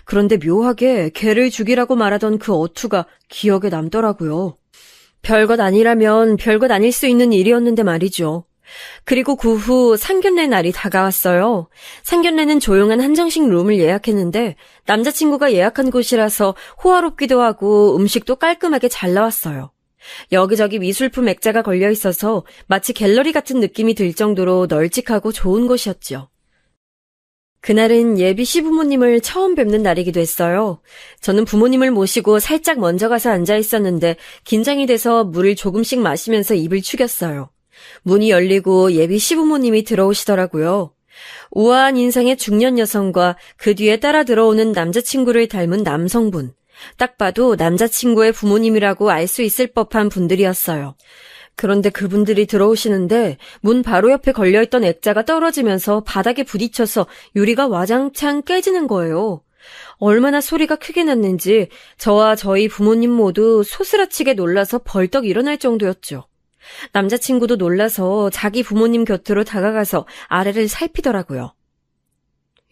그런데 묘하게 걔를 죽이라고 말하던 그 어투가 기억에 남더라고요. 별것 아니라면 별것 아닐 수 있는 일이었는데 말이죠. 그리고 그 후 상견례 날이 다가왔어요. 상견례는 조용한 한정식 룸을 예약했는데 남자친구가 예약한 곳이라서 호화롭기도 하고 음식도 깔끔하게 잘 나왔어요. 여기저기 미술품 액자가 걸려 있어서 마치 갤러리 같은 느낌이 들 정도로 널찍하고 좋은 곳이었죠. 그날은 예비 시부모님을 처음 뵙는 날이기도 했어요. 저는 부모님을 모시고 살짝 먼저 가서 앉아 있었는데 긴장이 돼서 물을 조금씩 마시면서 입을 축였어요. 문이 열리고 예비 시부모님이 들어오시더라고요. 우아한 인상의 중년 여성과 그 뒤에 따라 들어오는 남자친구를 닮은 남성분. 딱 봐도 남자친구의 부모님이라고 알 수 있을 법한 분들이었어요. 그런데 그분들이 들어오시는데 문 바로 옆에 걸려있던 액자가 떨어지면서 바닥에 부딪혀서 유리가 와장창 깨지는 거예요. 얼마나 소리가 크게 났는지 저와 저희 부모님 모두 소스라치게 놀라서 벌떡 일어날 정도였죠. 남자친구도 놀라서 자기 부모님 곁으로 다가가서 아래를 살피더라고요.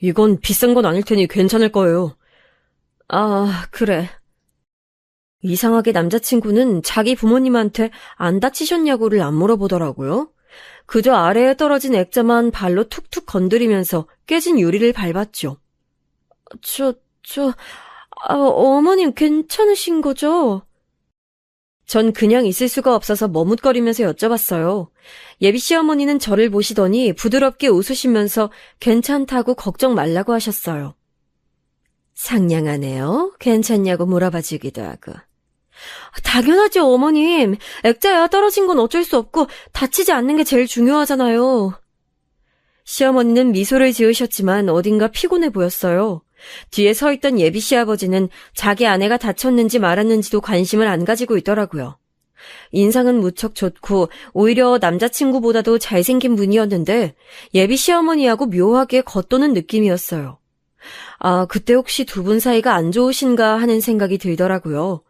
이건 비싼 건 아닐 테니 괜찮을 거예요. 아, 그래. 이상하게 남자친구는 자기 부모님한테 안 다치셨냐고를 안 물어보더라고요. 그저 아래에 떨어진 액자만 발로 툭툭 건드리면서 깨진 유리를 밟았죠. 어머님 괜찮으신 거죠? 전 그냥 있을 수가 없어서 머뭇거리면서 여쭤봤어요. 예비 시어머니는 저를 보시더니 부드럽게 웃으시면서 괜찮다고 걱정 말라고 하셨어요. 상냥하네요. 괜찮냐고 물어봐 주기도 하고. 당연하죠, 어머님. 액자야 떨어진 건 어쩔 수 없고 다치지 않는 게 제일 중요하잖아요. 시어머니는 미소를 지으셨지만 어딘가 피곤해 보였어요. 뒤에 서 있던 예비 시아버지는 자기 아내가 다쳤는지 말았는지도 관심을 안 가지고 있더라고요. 인상은 무척 좋고 오히려 남자친구보다도 잘생긴 분이었는데 예비 시어머니하고 묘하게 겉도는 느낌이었어요. 아, 그때 혹시 두 분 사이가 안 좋으신가 하는 생각이 들더라고요.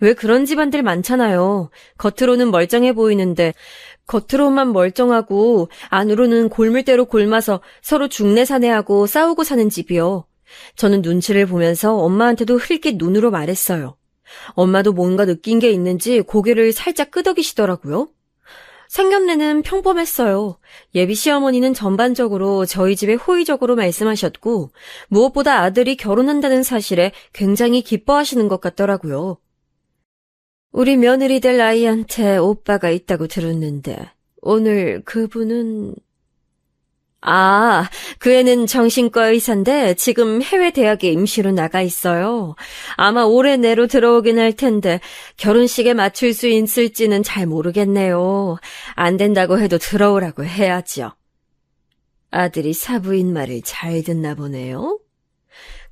왜 그런 집안들 많잖아요. 겉으로는 멀쩡해 보이는데 겉으로만 멀쩡하고 안으로는 골물대로 골마서 서로 중내사내하고 싸우고 사는 집이요. 저는 눈치를 보면서 엄마한테도 흘낏 눈으로 말했어요. 엄마도 뭔가 느낀 게 있는지 고개를 살짝 끄덕이시더라고요. 상견례는 평범했어요. 예비 시어머니는 전반적으로 저희 집에 호의적으로 말씀하셨고 무엇보다 아들이 결혼한다는 사실에 굉장히 기뻐하시는 것 같더라고요. 우리 며느리 될 아이한테 오빠가 있다고 들었는데 오늘 그분은... 아, 그 애는 정신과 의사인데 지금 해외 대학에 임시로 나가 있어요. 아마 올해 내로 들어오긴 할 텐데 결혼식에 맞출 수 있을지는 잘 모르겠네요. 안 된다고 해도 들어오라고 해야죠. 아들이 사부인 말을 잘 듣나 보네요.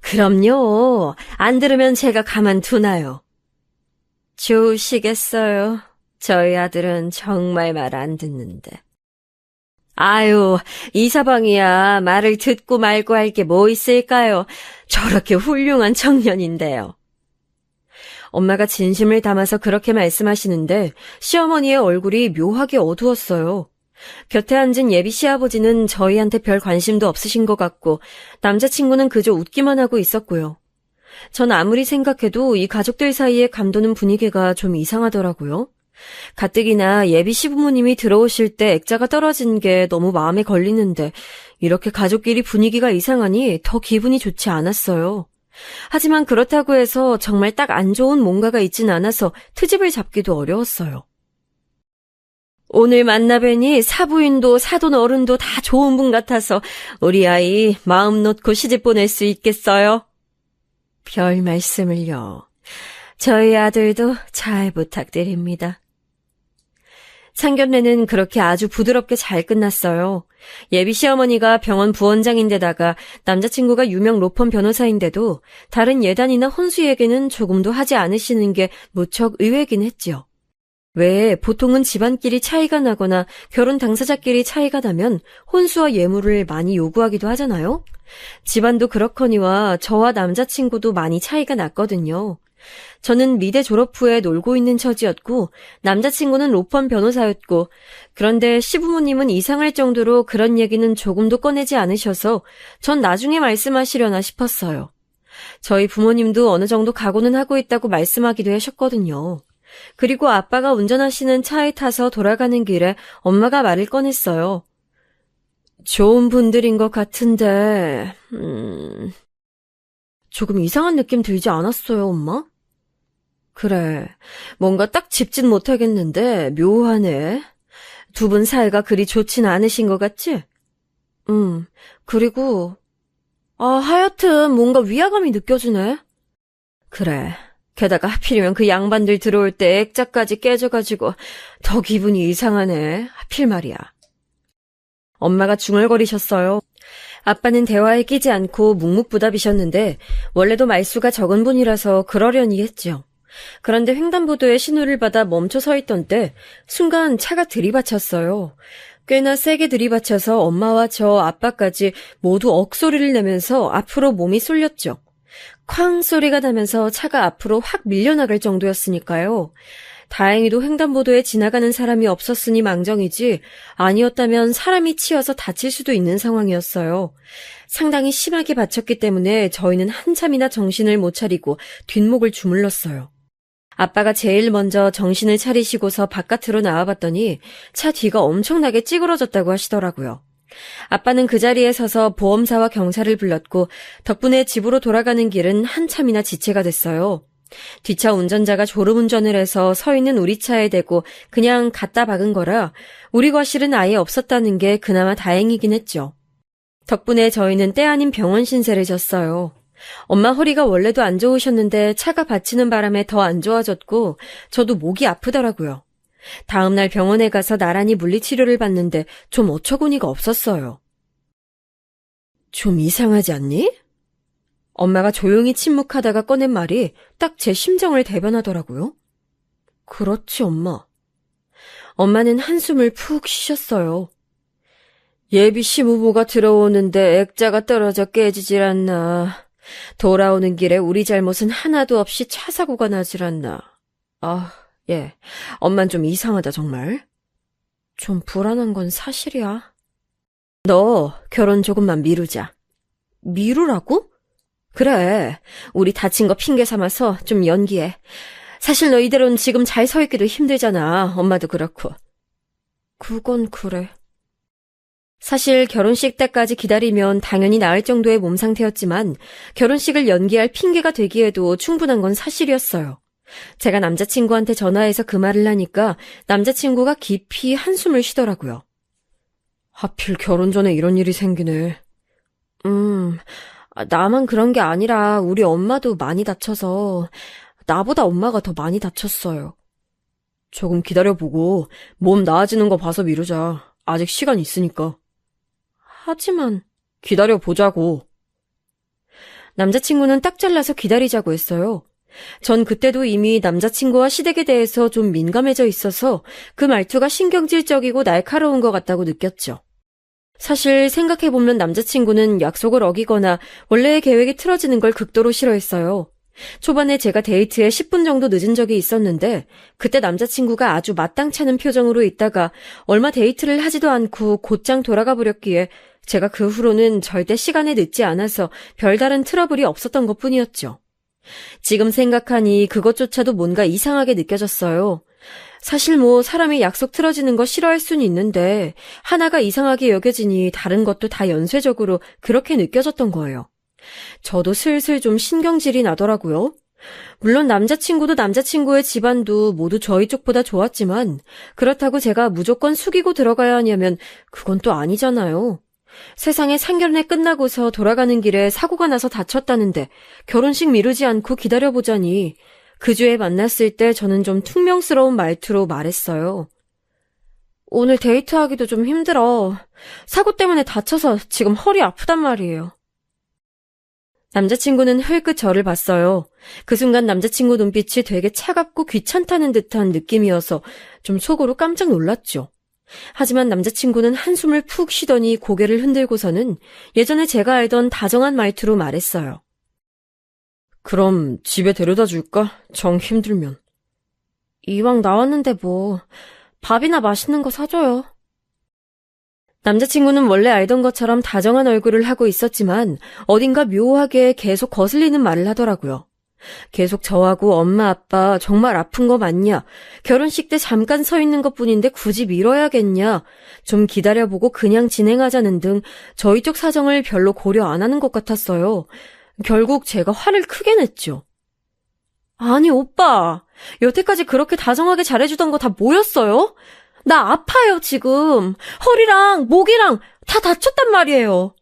그럼요. 안 들으면 제가 가만두나요. 좋으시겠어요. 저희 아들은 정말 말 안 듣는데. 아유, 이서방이야 말을 듣고 말고 할 게 뭐 있을까요? 저렇게 훌륭한 청년인데요. 엄마가 진심을 담아서 그렇게 말씀하시는데 시어머니의 얼굴이 묘하게 어두웠어요. 곁에 앉은 예비 시아버지는 저희한테 별 관심도 없으신 것 같고 남자친구는 그저 웃기만 하고 있었고요. 전 아무리 생각해도 이 가족들 사이에 감도는 분위기가 좀 이상하더라고요. 가뜩이나 예비 시부모님이 들어오실 때 액자가 떨어진 게 너무 마음에 걸리는데 이렇게 가족끼리 분위기가 이상하니 더 기분이 좋지 않았어요. 하지만 그렇다고 해서 정말 딱 안 좋은 뭔가가 있진 않아서 트집을 잡기도 어려웠어요. 오늘 만나뵈니 사부인도 사돈 어른도 다 좋은 분 같아서 우리 아이 마음 놓고 시집 보낼 수 있겠어요? 별 말씀을요. 저희 아들도 잘 부탁드립니다. 상견례는 그렇게 아주 부드럽게 잘 끝났어요. 예비 시어머니가 병원 부원장인데다가 남자친구가 유명 로펌 변호사인데도 다른 예단이나 혼수 얘기는 조금도 하지 않으시는 게 무척 의외긴 했죠. 왜 보통은 집안끼리 차이가 나거나 결혼 당사자끼리 차이가 나면 혼수와 예물을 많이 요구하기도 하잖아요. 집안도 그렇거니와 저와 남자친구도 많이 차이가 났거든요. 저는 미대 졸업 후에 놀고 있는 처지였고 남자친구는 로펌 변호사였고 그런데 시부모님은 이상할 정도로 그런 얘기는 조금도 꺼내지 않으셔서 전 나중에 말씀하시려나 싶었어요. 저희 부모님도 어느 정도 각오는 하고 있다고 말씀하기도 하셨거든요. 그리고 아빠가 운전하시는 차에 타서 돌아가는 길에 엄마가 말을 꺼냈어요. 좋은 분들인 것 같은데 조금 이상한 느낌 들지 않았어요, 엄마? 그래, 뭔가 딱 짚진 못하겠는데 묘하네. 두 분 사이가 그리 좋진 않으신 것 같지? 그리고 하여튼 뭔가 위화감이 느껴지네. 그래, 게다가 하필이면 그 양반들 들어올 때 액자까지 깨져가지고 더 기분이 이상하네. 하필 말이야. 엄마가 중얼거리셨어요. 아빠는 대화에 끼지 않고 묵묵부답이셨는데 원래도 말수가 적은 분이라서 그러려니 했죠. 그런데 횡단보도에 신호를 받아 멈춰 서 있던 때 순간 차가 들이받쳤어요. 꽤나 세게 들이받쳐서 엄마와 저 아빠까지 모두 억소리를 내면서 앞으로 몸이 쏠렸죠. 쾅 소리가 나면서 차가 앞으로 확 밀려나갈 정도였으니까요. 다행히도 횡단보도에 지나가는 사람이 없었으니 망정이지 아니었다면 사람이 치여서 다칠 수도 있는 상황이었어요. 상당히 심하게 받쳤기 때문에 저희는 한참이나 정신을 못 차리고 뒷목을 주물렀어요. 아빠가 제일 먼저 정신을 차리시고서 바깥으로 나와봤더니 차 뒤가 엄청나게 찌그러졌다고 하시더라고요. 아빠는 그 자리에 서서 보험사와 경찰을 불렀고 덕분에 집으로 돌아가는 길은 한참이나 지체가 됐어요. 뒷차 운전자가 졸음운전을 해서 서 있는 우리 차에 대고 그냥 갖다 박은 거라 우리 과실은 아예 없었다는 게 그나마 다행이긴 했죠. 덕분에 저희는 때 아닌 병원 신세를 졌어요. 엄마 허리가 원래도 안 좋으셨는데 차가 받치는 바람에 더 안 좋아졌고 저도 목이 아프더라고요. 다음날 병원에 가서 나란히 물리치료를 받는데 좀 어처구니가 없었어요. 좀 이상하지 않니? 엄마가 조용히 침묵하다가 꺼낸 말이 딱 제 심정을 대변하더라고요. 그렇지, 엄마. 엄마는 한숨을 푹 쉬셨어요. 예비 시부모가 들어오는데 액자가 떨어져 깨지질 않나. 돌아오는 길에 우리 잘못은 하나도 없이 차 사고가 나질 않나. 예. 엄만 좀 이상하다, 정말. 좀 불안한 건 사실이야. 너 결혼 조금만 미루자. 미루라고? 그래. 우리 다친 거 핑계 삼아서 좀 연기해. 사실 너 이대로는 지금 잘 서 있기도 힘들잖아. 엄마도 그렇고. 그건 그래. 사실 결혼식 때까지 기다리면 당연히 나을 정도의 몸 상태였지만 결혼식을 연기할 핑계가 되기에도 충분한 건 사실이었어요. 제가 남자친구한테 전화해서 그 말을 하니까 남자친구가 깊이 한숨을 쉬더라고요. 하필 결혼 전에 이런 일이 생기네. 나만 그런 게 아니라 우리 엄마도 많이 다쳐서 나보다 엄마가 더 많이 다쳤어요. 조금 기다려보고 몸 나아지는 거 봐서 미루자. 아직 시간 있으니까. 하지만 기다려보자고. 남자친구는 딱 잘라서 기다리자고 했어요. 전 그때도 이미 남자친구와 시댁에 대해서 좀 민감해져 있어서 그 말투가 신경질적이고 날카로운 것 같다고 느꼈죠. 사실 생각해보면 남자친구는 약속을 어기거나 원래의 계획이 틀어지는 걸 극도로 싫어했어요. 초반에 제가 데이트에 10분 정도 늦은 적이 있었는데 그때 남자친구가 아주 마땅찮은 표정으로 있다가 얼마 데이트를 하지도 않고 곧장 돌아가 버렸기에 제가 그 후로는 절대 시간에 늦지 않아서 별다른 트러블이 없었던 것뿐이었죠. 지금 생각하니 그것조차도 뭔가 이상하게 느껴졌어요. 사실 사람이 약속 틀어지는 거 싫어할 수는 있는데 하나가 이상하게 여겨지니 다른 것도 다 연쇄적으로 그렇게 느껴졌던 거예요. 저도 슬슬 좀 신경질이 나더라고요. 물론 남자친구도 남자친구의 집안도 모두 저희 쪽보다 좋았지만 그렇다고 제가 무조건 숙이고 들어가야 하냐면 그건 또 아니잖아요. 세상에 상견례 끝나고서 돌아가는 길에 사고가 나서 다쳤다는데 결혼식 미루지 않고 기다려보자니 그 주에 만났을 때 저는 좀 퉁명스러운 말투로 말했어요. 오늘 데이트하기도 좀 힘들어. 사고 때문에 다쳐서 지금 허리 아프단 말이에요. 남자친구는 흘끗 저를 봤어요. 그 순간 남자친구 눈빛이 되게 차갑고 귀찮다는 듯한 느낌이어서 좀 속으로 깜짝 놀랐죠. 하지만 남자친구는 한숨을 푹 쉬더니 고개를 흔들고서는 예전에 제가 알던 다정한 말투로 말했어요. 그럼 집에 데려다 줄까? 정 힘들면. 이왕 나왔는데 밥이나 맛있는 거 사줘요. 남자친구는 원래 알던 것처럼 다정한 얼굴을 하고 있었지만 어딘가 묘하게 계속 거슬리는 말을 하더라고요. 계속 저하고 엄마 아빠 정말 아픈 거 맞냐? 결혼식 때 잠깐 서 있는 것뿐인데 굳이 미뤄야겠냐? 좀 기다려보고 그냥 진행하자는 등 저희 쪽 사정을 별로 고려 안 하는 것 같았어요. 결국 제가 화를 크게 냈죠. 아니, 오빠. 여태까지 그렇게 다정하게 잘해주던 거 다 뭐였어요? 나 아파요, 지금. 허리랑 목이랑 다 다쳤단 말이에요.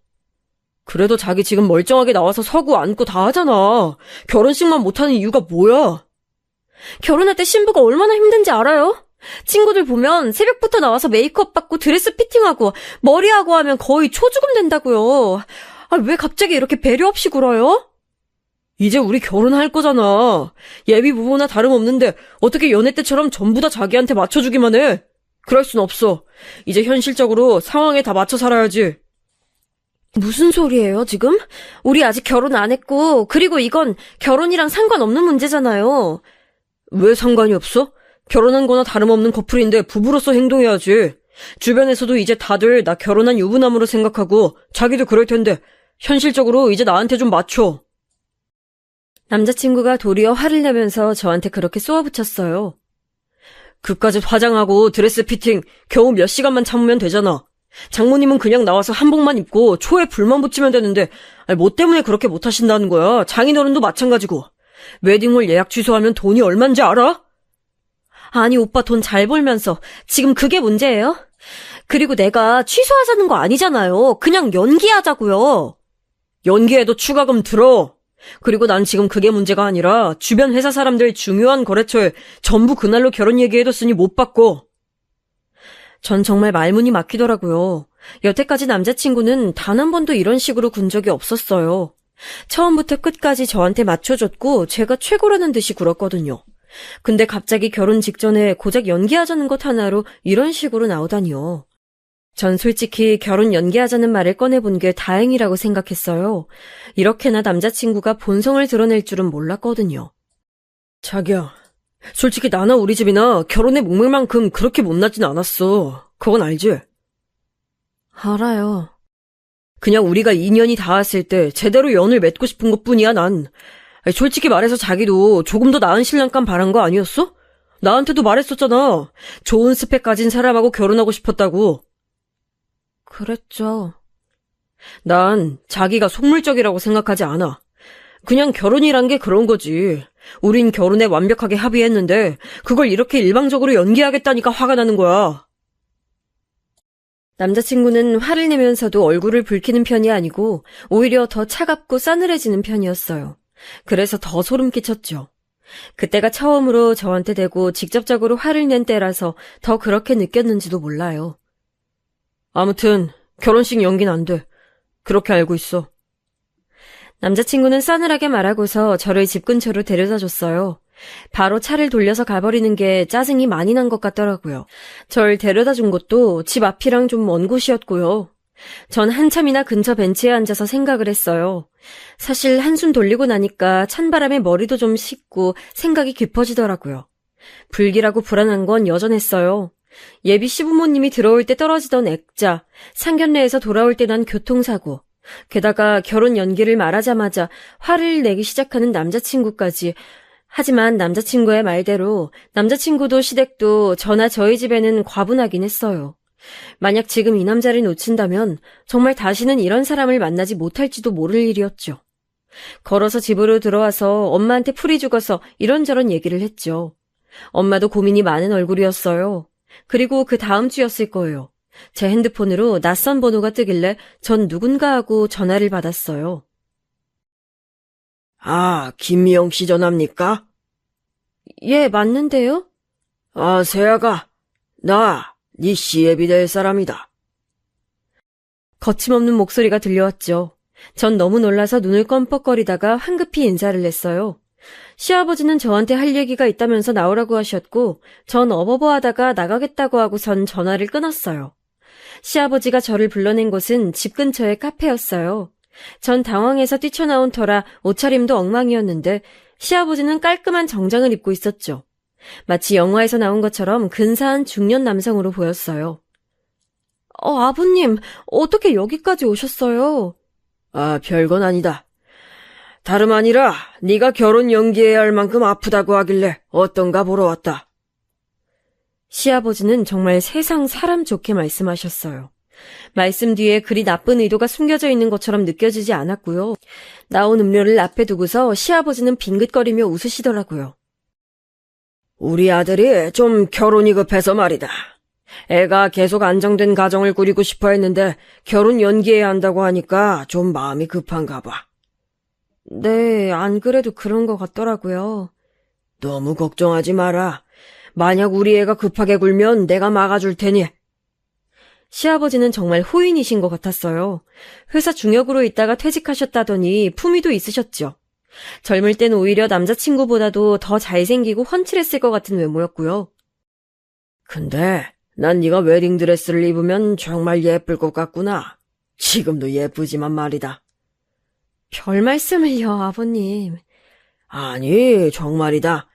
그래도 자기 지금 멀쩡하게 나와서 서고 앉고 다 하잖아. 결혼식만 못하는 이유가 뭐야? 결혼할 때 신부가 얼마나 힘든지 알아요? 친구들 보면 새벽부터 나와서 메이크업 받고 드레스 피팅하고 머리하고 하면 거의 초죽음 된다고요. 왜 갑자기 이렇게 배려 없이 굴어요? 이제 우리 결혼할 거잖아. 예비 부부나 다름없는데 어떻게 연애 때처럼 전부 다 자기한테 맞춰주기만 해? 그럴 순 없어. 이제 현실적으로 상황에 다 맞춰 살아야지. 무슨 소리예요, 지금? 우리 아직 결혼 안 했고, 그리고 이건 결혼이랑 상관없는 문제잖아요. 왜 상관이 없어? 결혼한 거나 다름없는 커플인데 부부로서 행동해야지. 주변에서도 이제 다들 나 결혼한 유부남으로 생각하고 자기도 그럴 텐데 현실적으로 이제 나한테 좀 맞춰. 남자친구가 도리어 화를 내면서 저한테 그렇게 쏘아붙였어요. 그까짓 화장하고 드레스 피팅 겨우 몇 시간만 참으면 되잖아. 장모님은 그냥 나와서 한복만 입고 초에 불만 붙이면 되는데 뭐 때문에 그렇게 못하신다는 거야. 장인어른도 마찬가지고. 웨딩홀 예약 취소하면 돈이 얼만지 알아? 아니 오빠 돈 잘 벌면서 지금 그게 문제예요? 그리고 내가 취소하자는 거 아니잖아요. 그냥 연기하자고요. 연기해도 추가금 들어. 그리고 난 지금 그게 문제가 아니라 주변 회사 사람들 중요한 거래처에 전부 그날로 결혼 얘기해뒀으니 못 받고. 전 정말 말문이 막히더라고요. 여태까지 남자친구는 단 한 번도 이런 식으로 군 적이 없었어요. 처음부터 끝까지 저한테 맞춰줬고 제가 최고라는 듯이 굴었거든요. 근데 갑자기 결혼 직전에 고작 연기하자는 것 하나로 이런 식으로 나오다니요. 전 솔직히 결혼 연기하자는 말을 꺼내본 게 다행이라고 생각했어요. 이렇게나 남자친구가 본성을 드러낼 줄은 몰랐거든요. 자기야, 솔직히 나나 우리 집이나 결혼의 목매만큼 그렇게 못나진 않았어. 그건 알지? 알아요. 그냥 우리가 인연이 닿았을 때 제대로 연을 맺고 싶은 것뿐이야, 난. 솔직히 말해서 자기도 조금 더 나은 신랑감 바란 거 아니었어? 나한테도 말했었잖아. 좋은 스펙 가진 사람하고 결혼하고 싶었다고. 그랬죠. 난 자기가 속물적이라고 생각하지 않아. 그냥 결혼이란 게 그런 거지. 우린 결혼에 완벽하게 합의했는데 그걸 이렇게 일방적으로 연기하겠다니까 화가 나는 거야. 남자친구는 화를 내면서도 얼굴을 붉히는 편이 아니고 오히려 더 차갑고 싸늘해지는 편이었어요. 그래서 더 소름 끼쳤죠. 그때가 처음으로 저한테 대고 직접적으로 화를 낸 때라서 더 그렇게 느꼈는지도 몰라요. 아무튼 결혼식 연기는 안 돼. 그렇게 알고 있어. 남자친구는 싸늘하게 말하고서 저를 집 근처로 데려다 줬어요. 바로 차를 돌려서 가버리는 게 짜증이 많이 난 것 같더라고요. 절 데려다 준 곳도 집 앞이랑 좀 먼 곳이었고요. 전 한참이나 근처 벤치에 앉아서 생각을 했어요. 사실 한숨 돌리고 나니까 찬바람에 머리도 좀 식고 생각이 깊어지더라고요. 불길하고 불안한 건 여전했어요. 예비 시부모님이 들어올 때 떨어지던 액자, 상견례에서 돌아올 때 난 교통사고, 게다가 결혼 연기를 말하자마자 화를 내기 시작하는 남자친구까지. 하지만 남자친구의 말대로 남자친구도 시댁도 저나 저희 집에는 과분하긴 했어요. 만약 지금 이 남자를 놓친다면 정말 다시는 이런 사람을 만나지 못할지도 모를 일이었죠. 걸어서 집으로 들어와서 엄마한테 풀이 죽어서 이런저런 얘기를 했죠. 엄마도 고민이 많은 얼굴이었어요. 그리고 그 다음 주였을 거예요. 제 핸드폰으로 낯선 번호가 뜨길래 전 누군가 하고 전화를 받았어요. 아, 김미영 씨 전화입니까? 예, 맞는데요? 아, 세아가, 나, 네 시애비 될 사람이다. 거침없는 목소리가 들려왔죠. 전 너무 놀라서 눈을 껌뻑거리다가 황급히 인사를 했어요. 시아버지는 저한테 할 얘기가 있다면서 나오라고 하셨고 전 어버버하다가 나가겠다고 하고선 전화를 끊었어요. 시아버지가 저를 불러낸 곳은 집 근처의 카페였어요. 전 당황해서 뛰쳐나온 터라 옷차림도 엉망이었는데 시아버지는 깔끔한 정장을 입고 있었죠. 마치 영화에서 나온 것처럼 근사한 중년 남성으로 보였어요. 아버님, 어떻게 여기까지 오셨어요? 아, 별건 아니다. 다름 아니라 네가 결혼 연기해야 할 만큼 아프다고 하길래 어떤가 보러 왔다. 시아버지는 정말 세상 사람 좋게 말씀하셨어요. 말씀 뒤에 그리 나쁜 의도가 숨겨져 있는 것처럼 느껴지지 않았고요. 나온 음료를 앞에 두고서 시아버지는 빙긋거리며 웃으시더라고요. 우리 아들이 좀 결혼이 급해서 말이다. 애가 계속 안정된 가정을 꾸리고 싶어 했는데 결혼 연기해야 한다고 하니까 좀 마음이 급한가 봐. 네, 안 그래도 그런 것 같더라고요. 너무 걱정하지 마라. 만약 우리 애가 급하게 굴면 내가 막아줄 테니. 시아버지는 정말 호인이신 것 같았어요. 회사 중역으로 있다가 퇴직하셨다더니 품위도 있으셨죠. 젊을 땐 오히려 남자친구보다도 더 잘생기고 훤칠했을 것 같은 외모였고요. 근데 난 네가 웨딩드레스를 입으면 정말 예쁠 것 같구나. 지금도 예쁘지만 말이다. 별 말씀을요, 아버님. 아니, 정말이다.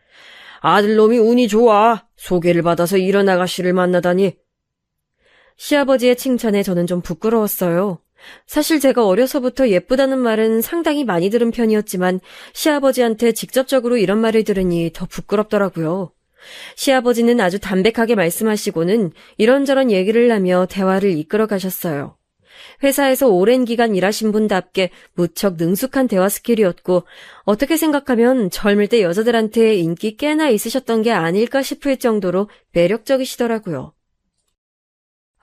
아들놈이 운이 좋아. 소개를 받아서 이런 아가씨를 만나다니. 시아버지의 칭찬에 저는 좀 부끄러웠어요. 사실 제가 어려서부터 예쁘다는 말은 상당히 많이 들은 편이었지만 시아버지한테 직접적으로 이런 말을 들으니 더 부끄럽더라고요. 시아버지는 아주 담백하게 말씀하시고는 이런저런 얘기를 하며 대화를 이끌어 가셨어요. 회사에서 오랜 기간 일하신 분답게 무척 능숙한 대화 스킬이었고 어떻게 생각하면 젊을 때 여자들한테 인기 꽤나 있으셨던 게 아닐까 싶을 정도로 매력적이시더라고요.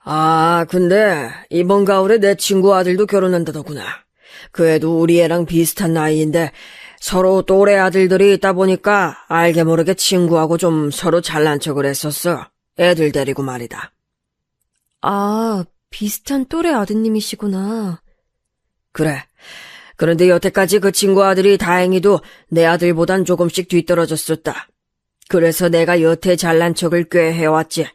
아, 근데 이번 가을에 내 친구 아들도 결혼한다더구나. 그 애도 우리 애랑 비슷한 나이인데 서로 또래 아들들이 있다 보니까 알게 모르게 친구하고 좀 서로 잘난 척을 했었어. 애들 데리고 말이다. 아, 비슷한 또래 아드님이시구나. 그래. 그런데 여태까지 그 친구 아들이 다행히도 내 아들보단 조금씩 뒤떨어졌었다. 그래서 내가 여태 잘난 척을 꽤 해왔지.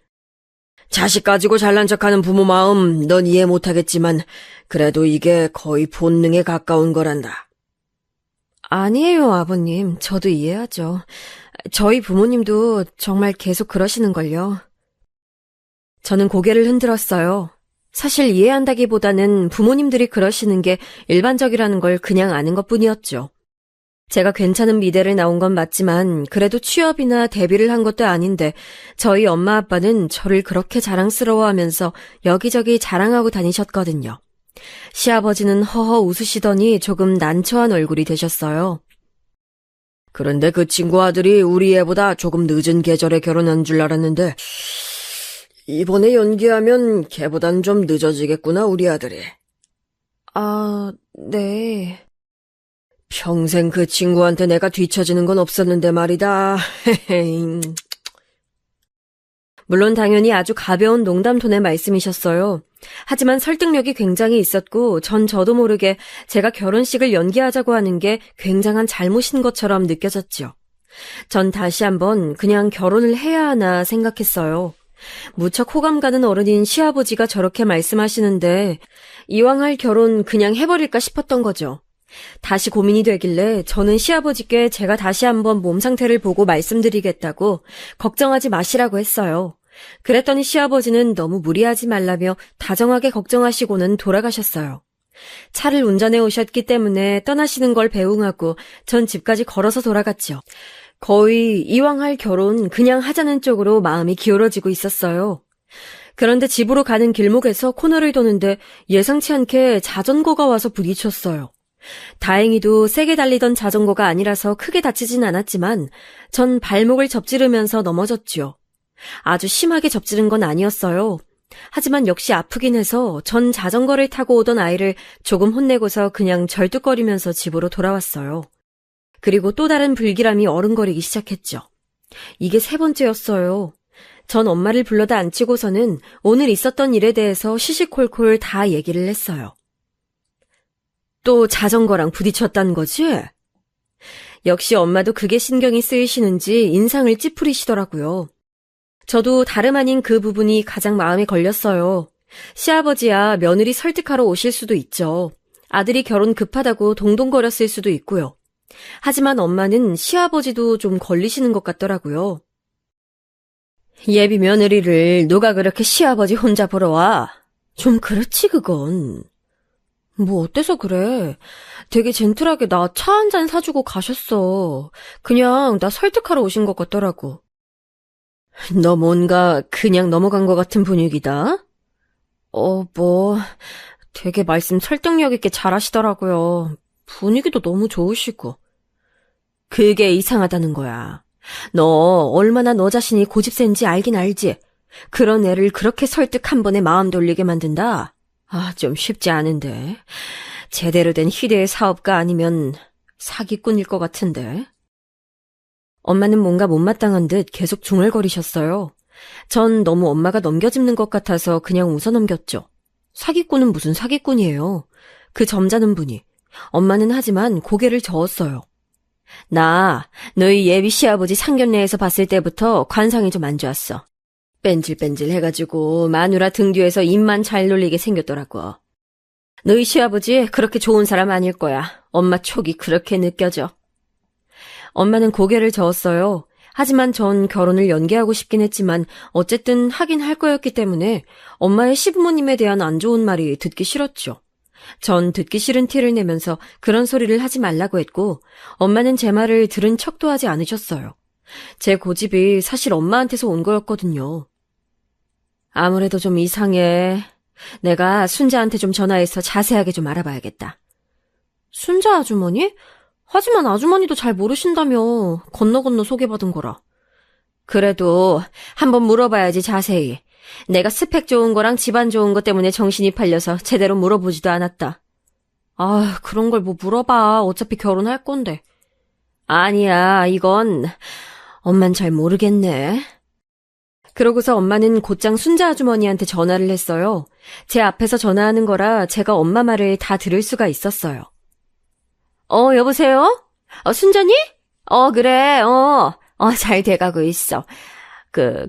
자식 가지고 잘난 척하는 부모 마음 넌 이해 못하겠지만 그래도 이게 거의 본능에 가까운 거란다. 아니에요, 아버님. 저도 이해하죠. 저희 부모님도 정말 계속 그러시는걸요. 저는 고개를 흔들었어요. 사실 이해한다기보다는 부모님들이 그러시는 게 일반적이라는 걸 그냥 아는 것뿐이었죠. 제가 괜찮은 미대를 나온 건 맞지만 그래도 취업이나 데뷔를 한 것도 아닌데 저희 엄마 아빠는 저를 그렇게 자랑스러워하면서 여기저기 자랑하고 다니셨거든요. 시아버지는 허허 웃으시더니 조금 난처한 얼굴이 되셨어요. 그런데 그 친구 아들이 우리 애보다 조금 늦은 계절에 결혼한 줄 알았는데 이번에 연기하면 걔보단 좀 늦어지겠구나 우리 아들이. 아, 네. 평생 그 친구한테 내가 뒤처지는 건 없었는데 말이다. 물론 당연히 아주 가벼운 농담 톤의 말씀이셨어요. 하지만 설득력이 굉장히 있었고 저도 모르게 제가 결혼식을 연기하자고 하는 게 굉장한 잘못인 것처럼 느껴졌죠. 전 다시 한번 그냥 결혼을 해야 하나 생각했어요. 무척 호감 가는 어른인 시아버지가 저렇게 말씀하시는데 이왕 할 결혼 그냥 해버릴까 싶었던 거죠. 다시 고민이 되길래 저는 시아버지께 제가 다시 한번 몸 상태를 보고 말씀드리겠다고 걱정하지 마시라고 했어요. 그랬더니 시아버지는 너무 무리하지 말라며 다정하게 걱정하시고는 돌아가셨어요. 차를 운전해 오셨기 때문에 떠나시는 걸 배웅하고 전 집까지 걸어서 돌아갔죠. 거의 이왕 할 결혼 그냥 하자는 쪽으로 마음이 기울어지고 있었어요. 그런데 집으로 가는 길목에서 코너를 도는데 예상치 않게 자전거가 와서 부딪혔어요. 다행히도 세게 달리던 자전거가 아니라서 크게 다치진 않았지만 전 발목을 접지르면서 넘어졌죠. 아주 심하게 접지른 건 아니었어요. 하지만 역시 아프긴 해서 전 자전거를 타고 오던 아이를 조금 혼내고서 그냥 절뚝거리면서 집으로 돌아왔어요. 그리고 또 다른 불길함이 어른거리기 시작했죠. 이게 세 번째였어요. 전 엄마를 불러다 앉히고서는 오늘 있었던 일에 대해서 시시콜콜 다 얘기를 했어요. 또 자전거랑 부딪혔다는 거지? 역시 엄마도 그게 신경이 쓰이시는지 인상을 찌푸리시더라고요. 저도 다름 아닌 그 부분이 가장 마음에 걸렸어요. 시아버지야 며느리 설득하러 오실 수도 있죠. 아들이 결혼 급하다고 동동거렸을 수도 있고요. 하지만 엄마는 시아버지도 좀 걸리시는 것 같더라고요. 예비 며느리를 누가 그렇게 시아버지 혼자 보러 와? 좀 그렇지 그건. 뭐 어때서 그래? 되게 젠틀하게 나 차 한 잔 사주고 가셨어. 그냥 나 설득하러 오신 것 같더라고. 너 뭔가 그냥 넘어간 것 같은 분위기다? 되게 말씀 설득력 있게 잘하시더라고요. 분위기도 너무 좋으시고. 그게 이상하다는 거야. 너 얼마나 너 자신이 고집센지 알긴 알지? 그런 애를 그렇게 설득 한 번에 마음 돌리게 만든다? 좀 쉽지 않은데. 제대로 된 희대의 사업가 아니면 사기꾼일 것 같은데. 엄마는 뭔가 못마땅한 듯 계속 중얼거리셨어요. 전 너무 엄마가 넘겨짚는 것 같아서 그냥 웃어넘겼죠. 사기꾼은 무슨 사기꾼이에요. 그 점잖은 분이. 엄마는 하지만 고개를 저었어요. 나 너희 예비 시아버지 상견례에서 봤을 때부터 관상이 좀 안 좋았어. 뺀질뺀질 해가지고 마누라 등 뒤에서 입만 잘 놀리게 생겼더라고. 너희 시아버지 그렇게 좋은 사람 아닐 거야. 엄마 촉이 그렇게 느껴져. 엄마는 고개를 저었어요. 하지만 전 결혼을 연기하고 싶긴 했지만 어쨌든 하긴 할 거였기 때문에 엄마의 시부모님에 대한 안 좋은 말이 듣기 싫었죠. 전 듣기 싫은 티를 내면서 그런 소리를 하지 말라고 했고 엄마는 제 말을 들은 척도 하지 않으셨어요. 제 고집이 사실 엄마한테서 온 거였거든요. 아무래도 좀 이상해. 내가 순자한테 좀 전화해서 자세하게 좀 알아봐야겠다. 순자 아주머니? 하지만 아주머니도 잘 모르신다며. 건너 소개받은 거라. 그래도 한번 물어봐야지 자세히. 내가 스펙 좋은 거랑 집안 좋은 거 때문에 정신이 팔려서 제대로 물어보지도 않았다. 그런 걸 뭐 물어봐. 어차피 결혼할 건데. 아니야, 이건 엄만 잘 모르겠네. 그러고서 엄마는 곧장 순자 아주머니한테 전화를 했어요. 제 앞에서 전화하는 거라 제가 엄마 말을 다 들을 수가 있었어요. 여보세요? 순자니? 그래, 잘 돼가고 있어.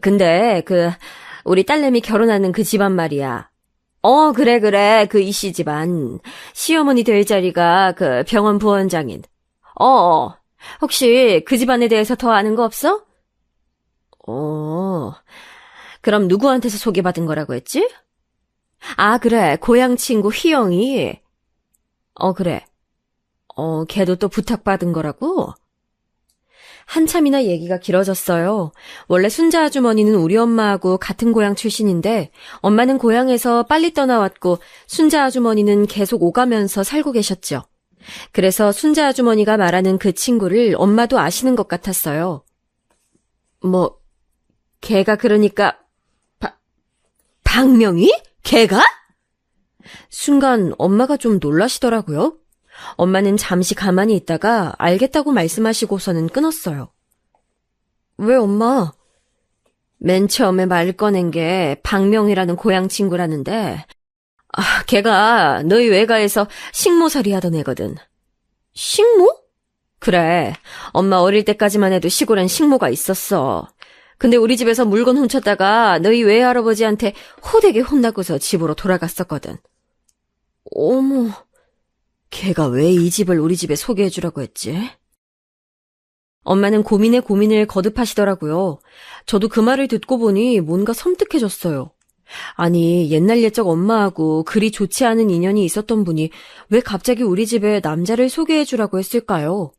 근데, 우리 딸내미 결혼하는 그 집안 말이야. 그래, 그 이씨 집안. 시어머니 될 자리가 그 병원 부원장인. 혹시 그 집안에 대해서 더 아는 거 없어? 그럼 누구한테서 소개받은 거라고 했지? 그래, 고향 친구 희영이. 그래. 걔도 또 부탁받은 거라고? 한참이나 얘기가 길어졌어요. 원래 순자 아주머니는 우리 엄마하고 같은 고향 출신인데 엄마는 고향에서 빨리 떠나왔고 순자 아주머니는 계속 오가면서 살고 계셨죠. 그래서 순자 아주머니가 말하는 그 친구를 엄마도 아시는 것 같았어요. 걔가 그러니까 박명희? 걔가? 순간 엄마가 좀 놀라시더라고요. 엄마는 잠시 가만히 있다가 알겠다고 말씀하시고서는 끊었어요. 왜 엄마? 맨 처음에 말 꺼낸 게 박명희라는 고향 친구라는데 걔가 너희 외가에서 식모살이 하던 애거든. 식모? 그래, 엄마 어릴 때까지만 해도 시골엔 식모가 있었어. 근데 우리 집에서 물건 훔쳤다가 너희 외할아버지한테 호되게 혼나고서 집으로 돌아갔었거든. 어머... 걔가 왜 이 집을 우리 집에 소개해주라고 했지? 엄마는 고민에 고민을 거듭하시더라고요. 저도 그 말을 듣고 보니 뭔가 섬뜩해졌어요. 아니, 옛날 옛적 엄마하고 그리 좋지 않은 인연이 있었던 분이 왜 갑자기 우리 집에 남자를 소개해주라고 했을까요?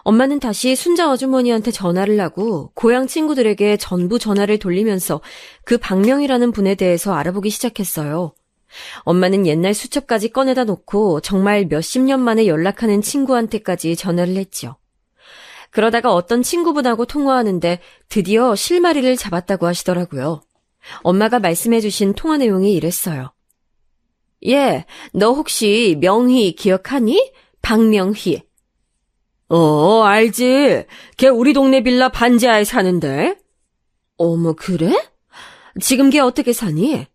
엄마는 다시 순자 아주머니한테 전화를 하고 고향 친구들에게 전부 전화를 돌리면서 그 박명이라는 분에 대해서 알아보기 시작했어요. 엄마는 옛날 수첩까지 꺼내다 놓고 정말 몇십 년 만에 연락하는 친구한테까지 전화를 했죠. 그러다가 어떤 친구분하고 통화하는데 드디어 실마리를 잡았다고 하시더라고요. 엄마가 말씀해주신 통화 내용이 이랬어요. 너 혹시 명희 기억하니? 박명희. 알지. 걔 우리 동네 빌라 반지하에 사는데. 어머, 그래? 지금 걔 어떻게 사니?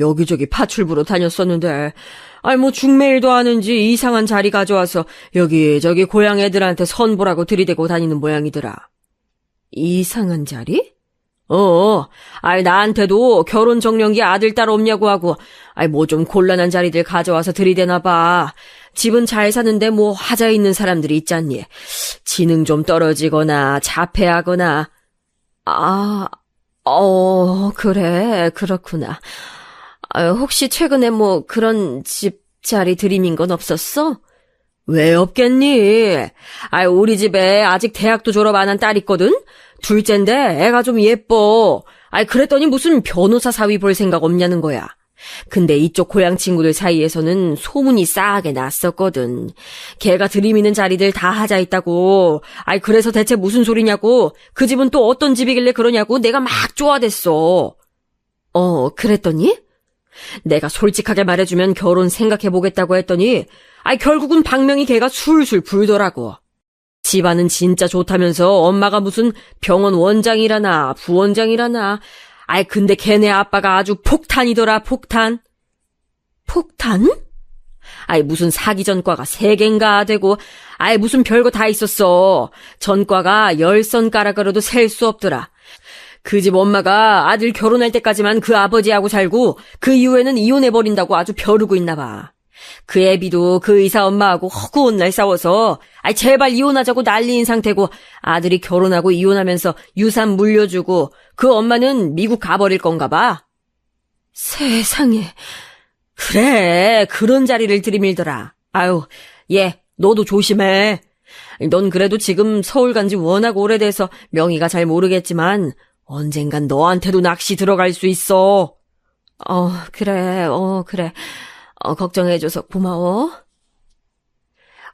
여기저기 파출부로 다녔었는데, 중매일도 하는지 이상한 자리 가져와서 여기저기 고향 애들한테 선보라고 들이대고 다니는 모양이더라. 이상한 자리? 나한테도 결혼 정년기 아들 딸 없냐고 하고, 좀 곤란한 자리들 가져와서 들이대나 봐. 집은 잘 사는데 하자 있는 사람들이 있잖니. 지능 좀 떨어지거나 자폐하거나. 그래, 그렇구나. 혹시 최근에 그런 집 자리 들이민 건 없었어? 왜 없겠니? 우리 집에 아직 대학도 졸업 안 한 딸 있거든? 둘째인데 애가 좀 예뻐. 그랬더니 무슨 변호사 사위 볼 생각 없냐는 거야. 근데 이쪽 고향 친구들 사이에서는 소문이 싸하게 났었거든. 걔가 들이미는 자리들 다 하자 했다고. 그래서 대체 무슨 소리냐고. 그 집은 또 어떤 집이길래 그러냐고 내가 막 쪼아댔어. 그랬더니? 내가 솔직하게 말해주면 결혼 생각해보겠다고 했더니 결국은 박명희 걔가 술술 불더라고. 집안은 진짜 좋다면서 엄마가 무슨 병원 원장이라나 부원장이라나. 근데 걔네 아빠가 아주 폭탄이더라, 폭탄. 폭탄? 무슨 사기 전과가 3개인가 되고, 무슨 별거 다 있었어. 전과가 10손가락으로도 셀 수 없더라. 그 집 엄마가 아들 결혼할 때까지만 그 아버지하고 살고, 그 이후에는 이혼해버린다고 아주 벼르고 있나 봐. 그 애비도 그 의사 엄마하고 허구한 날 싸워서 제발 이혼하자고 난리인 상태고, 아들이 결혼하고 이혼하면서 유산 물려주고 그 엄마는 미국 가버릴 건가 봐. 세상에. 그래, 그런 자리를 들이밀더라. 얘 너도 조심해. 넌 그래도 지금 서울 간지 워낙 오래돼서 명의가 잘 모르겠지만 언젠간 너한테도 낚시 들어갈 수 있어. 그래. 걱정해줘서 고마워.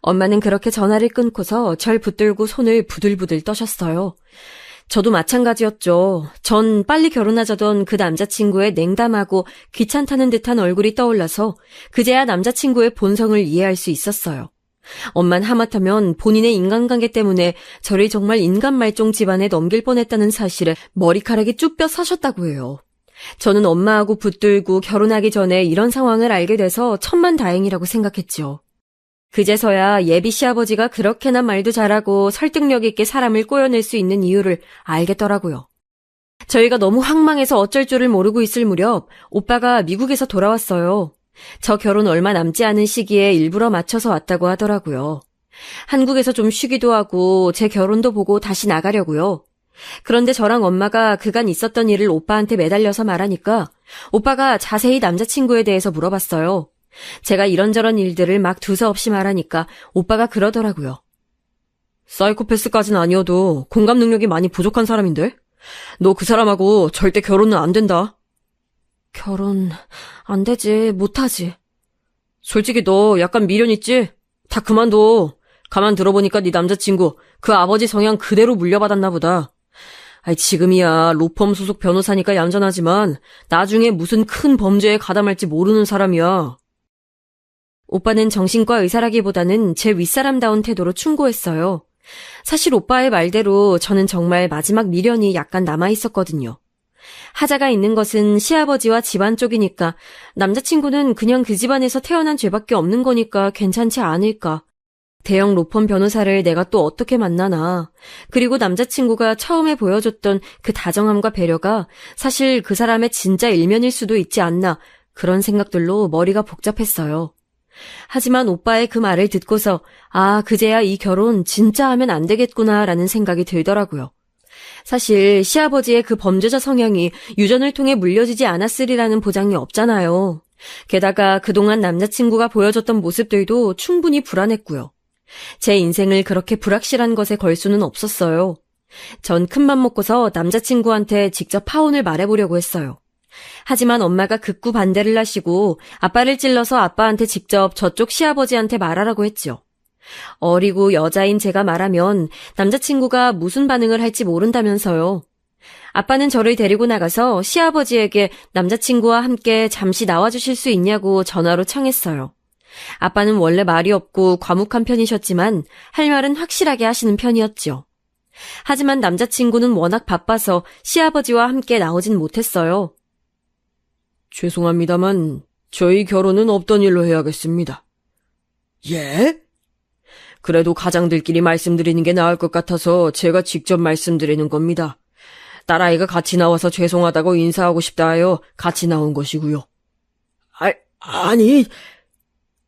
엄마는 그렇게 전화를 끊고서 절 붙들고 손을 부들부들 떠셨어요. 저도 마찬가지였죠. 전 빨리 결혼하자던 그 남자친구의 냉담하고 귀찮다는 듯한 얼굴이 떠올라서 그제야 남자친구의 본성을 이해할 수 있었어요. 엄만 하마터면 본인의 인간관계 때문에 저를 정말 인간말종 집안에 넘길 뻔했다는 사실에 머리카락이 쭉 뼈 사셨다고 해요. 저는 엄마하고 붙들고 결혼하기 전에 이런 상황을 알게 돼서 천만다행이라고 생각했죠. 그제서야 예비 시아버지가 그렇게나 말도 잘하고 설득력 있게 사람을 꼬여낼 수 있는 이유를 알겠더라고요. 저희가 너무 황망해서 어쩔 줄을 모르고 있을 무렵 오빠가 미국에서 돌아왔어요. 저 결혼 얼마 남지 않은 시기에 일부러 맞춰서 왔다고 하더라고요. 한국에서 좀 쉬기도 하고 제 결혼도 보고 다시 나가려고요. 그런데 저랑 엄마가 그간 있었던 일을 오빠한테 매달려서 말하니까 오빠가 자세히 남자친구에 대해서 물어봤어요. 제가 이런저런 일들을 막 두서없이 말하니까 오빠가 그러더라고요. 사이코패스까진 아니어도 공감 능력이 많이 부족한 사람인데? 너 그 사람하고 절대 결혼은 안 된다. 결혼 안 되지, 못하지. 솔직히 너 약간 미련 있지? 다 그만둬. 가만 들어보니까 네 남자친구 그 아버지 성향 그대로 물려받았나 보다. 지금이야 로펌 소속 변호사니까 얌전하지만 나중에 무슨 큰 범죄에 가담할지 모르는 사람이야. 오빠는 정신과 의사라기보다는 제 윗사람다운 태도로 충고했어요. 사실 오빠의 말대로 저는 정말 마지막 미련이 약간 남아있었거든요. 하자가 있는 것은 시아버지와 집안 쪽이니까 남자친구는 그냥 그 집안에서 태어난 죄밖에 없는 거니까 괜찮지 않을까. 대형 로펌 변호사를 내가 또 어떻게 만나나. 그리고 남자친구가 처음에 보여줬던 그 다정함과 배려가 사실 그 사람의 진짜 일면일 수도 있지 않나. 그런 생각들로 머리가 복잡했어요. 하지만 오빠의 그 말을 듣고서 그제야 이 결혼 진짜 하면 안 되겠구나라는 생각이 들더라고요. 사실 시아버지의 그 범죄자 성향이 유전을 통해 물려지지 않았으리라는 보장이 없잖아요. 게다가 그동안 남자친구가 보여줬던 모습들도 충분히 불안했고요. 제 인생을 그렇게 불확실한 것에 걸 수는 없었어요. 전 큰맘 먹고서 남자친구한테 직접 파혼을 말해보려고 했어요. 하지만 엄마가 극구 반대를 하시고 아빠를 찔러서 아빠한테 직접 저쪽 시아버지한테 말하라고 했죠. 어리고 여자인 제가 말하면 남자친구가 무슨 반응을 할지 모른다면서요. 아빠는 저를 데리고 나가서 시아버지에게 남자친구와 함께 잠시 나와주실 수 있냐고 전화로 청했어요. 아빠는 원래 말이 없고 과묵한 편이셨지만 할 말은 확실하게 하시는 편이었죠. 하지만 남자친구는 워낙 바빠서 시아버지와 함께 나오진 못했어요. 죄송합니다만 저희 결혼은 없던 일로 해야겠습니다. 예? 그래도 가장들끼리 말씀드리는 게 나을 것 같아서 제가 직접 말씀드리는 겁니다. 딸아이가 같이 나와서 죄송하다고 인사하고 싶다 하여 같이 나온 것이고요. 아니...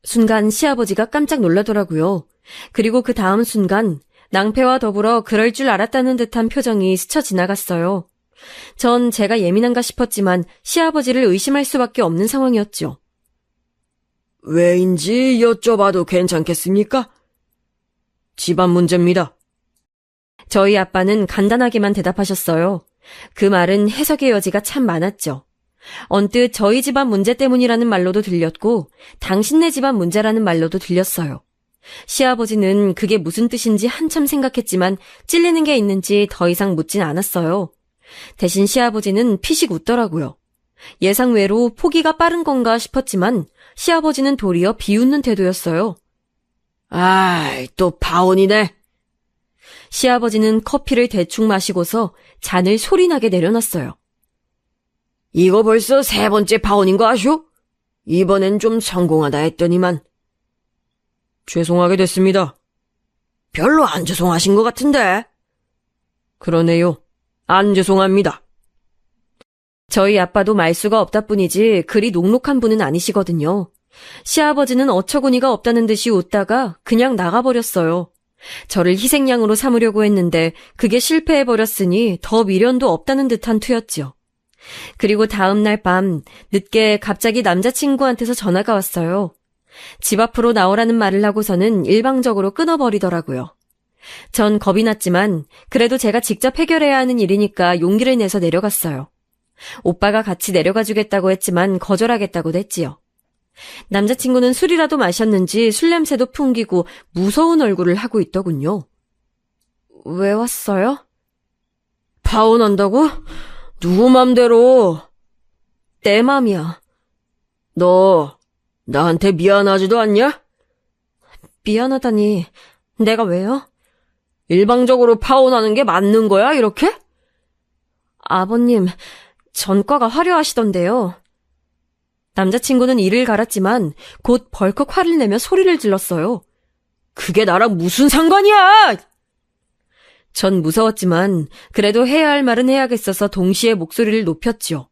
순간 시아버지가 깜짝 놀라더라고요. 그리고 그 다음 순간 낭패와 더불어 그럴 줄 알았다는 듯한 표정이 스쳐 지나갔어요. 전 제가 예민한가 싶었지만 시아버지를 의심할 수밖에 없는 상황이었죠. 왜인지 여쭤봐도 괜찮겠습니까? 집안 문제입니다. 저희 아빠는 간단하게만 대답하셨어요. 그 말은 해석의 여지가 참 많았죠. 언뜻 저희 집안 문제 때문이라는 말로도 들렸고 당신네 집안 문제라는 말로도 들렸어요. 시아버지는 그게 무슨 뜻인지 한참 생각했지만 찔리는 게 있는지 더 이상 묻진 않았어요. 대신 시아버지는 피식 웃더라고요. 예상외로 포기가 빠른 건가 싶었지만 시아버지는 도리어 비웃는 태도였어요. 아이, 또 파혼이네. 시아버지는 커피를 대충 마시고서 잔을 소리나게 내려놨어요. 이거 벌써 3번째 파혼인 거 아쇼? 이번엔 좀 성공하다 했더니만. 죄송하게 됐습니다. 별로 안 죄송하신 것 같은데. 그러네요. 안 죄송합니다. 저희 아빠도 말수가 없다 뿐이지 그리 녹록한 분은 아니시거든요. 시아버지는 어처구니가 없다는 듯이 웃다가 그냥 나가버렸어요. 저를 희생양으로 삼으려고 했는데 그게 실패해버렸으니 더 미련도 없다는 듯한 투였죠. 그리고 다음 날 밤 늦게 갑자기 남자친구한테서 전화가 왔어요. 집 앞으로 나오라는 말을 하고서는 일방적으로 끊어버리더라고요. 전 겁이 났지만 그래도 제가 직접 해결해야 하는 일이니까 용기를 내서 내려갔어요. 오빠가 같이 내려가 주겠다고 했지만 거절하겠다고 했지요. 남자친구는 술이라도 마셨는지 술 냄새도 풍기고 무서운 얼굴을 하고 있더군요. 왜 왔어요? 파혼한다고? 누구 맘대로? 내 맘이야. 너 나한테 미안하지도 않냐? 미안하다니 내가 왜요? 일방적으로 파혼하는 게 맞는 거야, 이렇게? 아버님, 전과가 화려하시던데요. 남자친구는 이를 갈았지만 곧 벌컥 화를 내며 소리를 질렀어요. 그게 나랑 무슨 상관이야! 전 무서웠지만 그래도 해야 할 말은 해야겠어서 동시에 목소리를 높였죠.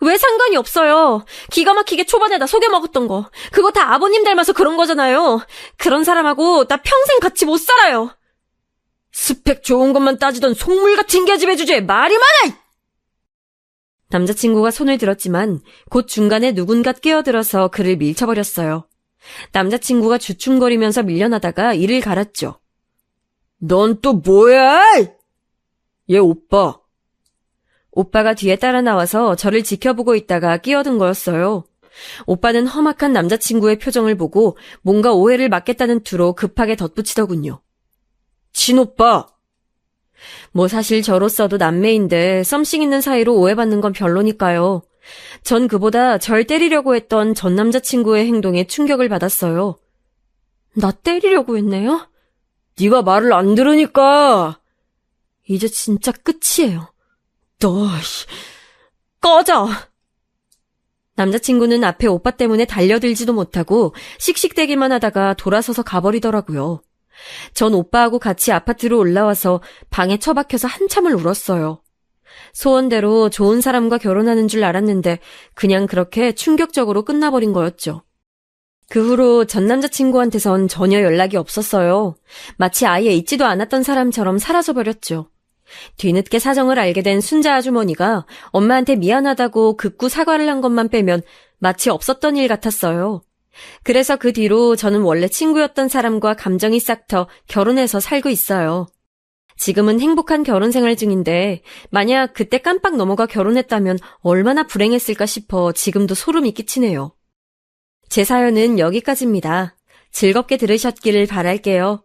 왜 상관이 없어요. 기가 막히게 초반에 나 속여먹었던 거. 그거 다 아버님 닮아서 그런 거잖아요. 그런 사람하고 나 평생 같이 못 살아요. 스펙 좋은 것만 따지던 속물 같은 계집애 주제에 말이 많아! 남자친구가 손을 들었지만 곧 중간에 누군가 끼어들어서 그를 밀쳐버렸어요. 남자친구가 주춤거리면서 밀려나다가 이를 갈았죠. 넌 또 뭐야? 얘 오빠. 오빠가 뒤에 따라 나와서 저를 지켜보고 있다가 끼어든 거였어요. 오빠는 험악한 남자친구의 표정을 보고 뭔가 오해를 막겠다는 투로 급하게 덧붙이더군요. 친오빠. 뭐 사실 저로서도 남매인데 썸씽 있는 사이로 오해받는 건 별로니까요. 전 그보다 절 때리려고 했던 전 남자친구의 행동에 충격을 받았어요. 나 때리려고 했네요? 네가 말을 안 들으니까. 이제 진짜 끝이에요. 너, 꺼져! 남자친구는 앞에 오빠 때문에 달려들지도 못하고 씩씩대기만 하다가 돌아서서 가버리더라고요. 전 오빠하고 같이 아파트로 올라와서 방에 처박혀서 한참을 울었어요. 소원대로 좋은 사람과 결혼하는 줄 알았는데 그냥 그렇게 충격적으로 끝나버린 거였죠. 그 후로 전 남자친구한테선 전혀 연락이 없었어요. 마치 아예 있지도 않았던 사람처럼 사라져버렸죠. 뒤늦게 사정을 알게 된 순자 아주머니가 엄마한테 미안하다고 극구 사과를 한 것만 빼면 마치 없었던 일 같았어요. 그래서 그 뒤로 저는 원래 친구였던 사람과 감정이 싹 터 결혼해서 살고 있어요. 지금은 행복한 결혼 생활 중인데 만약 그때 깜빡 넘어가 결혼했다면 얼마나 불행했을까 싶어 지금도 소름이 끼치네요. 제 사연은 여기까지입니다. 즐겁게 들으셨기를 바랄게요.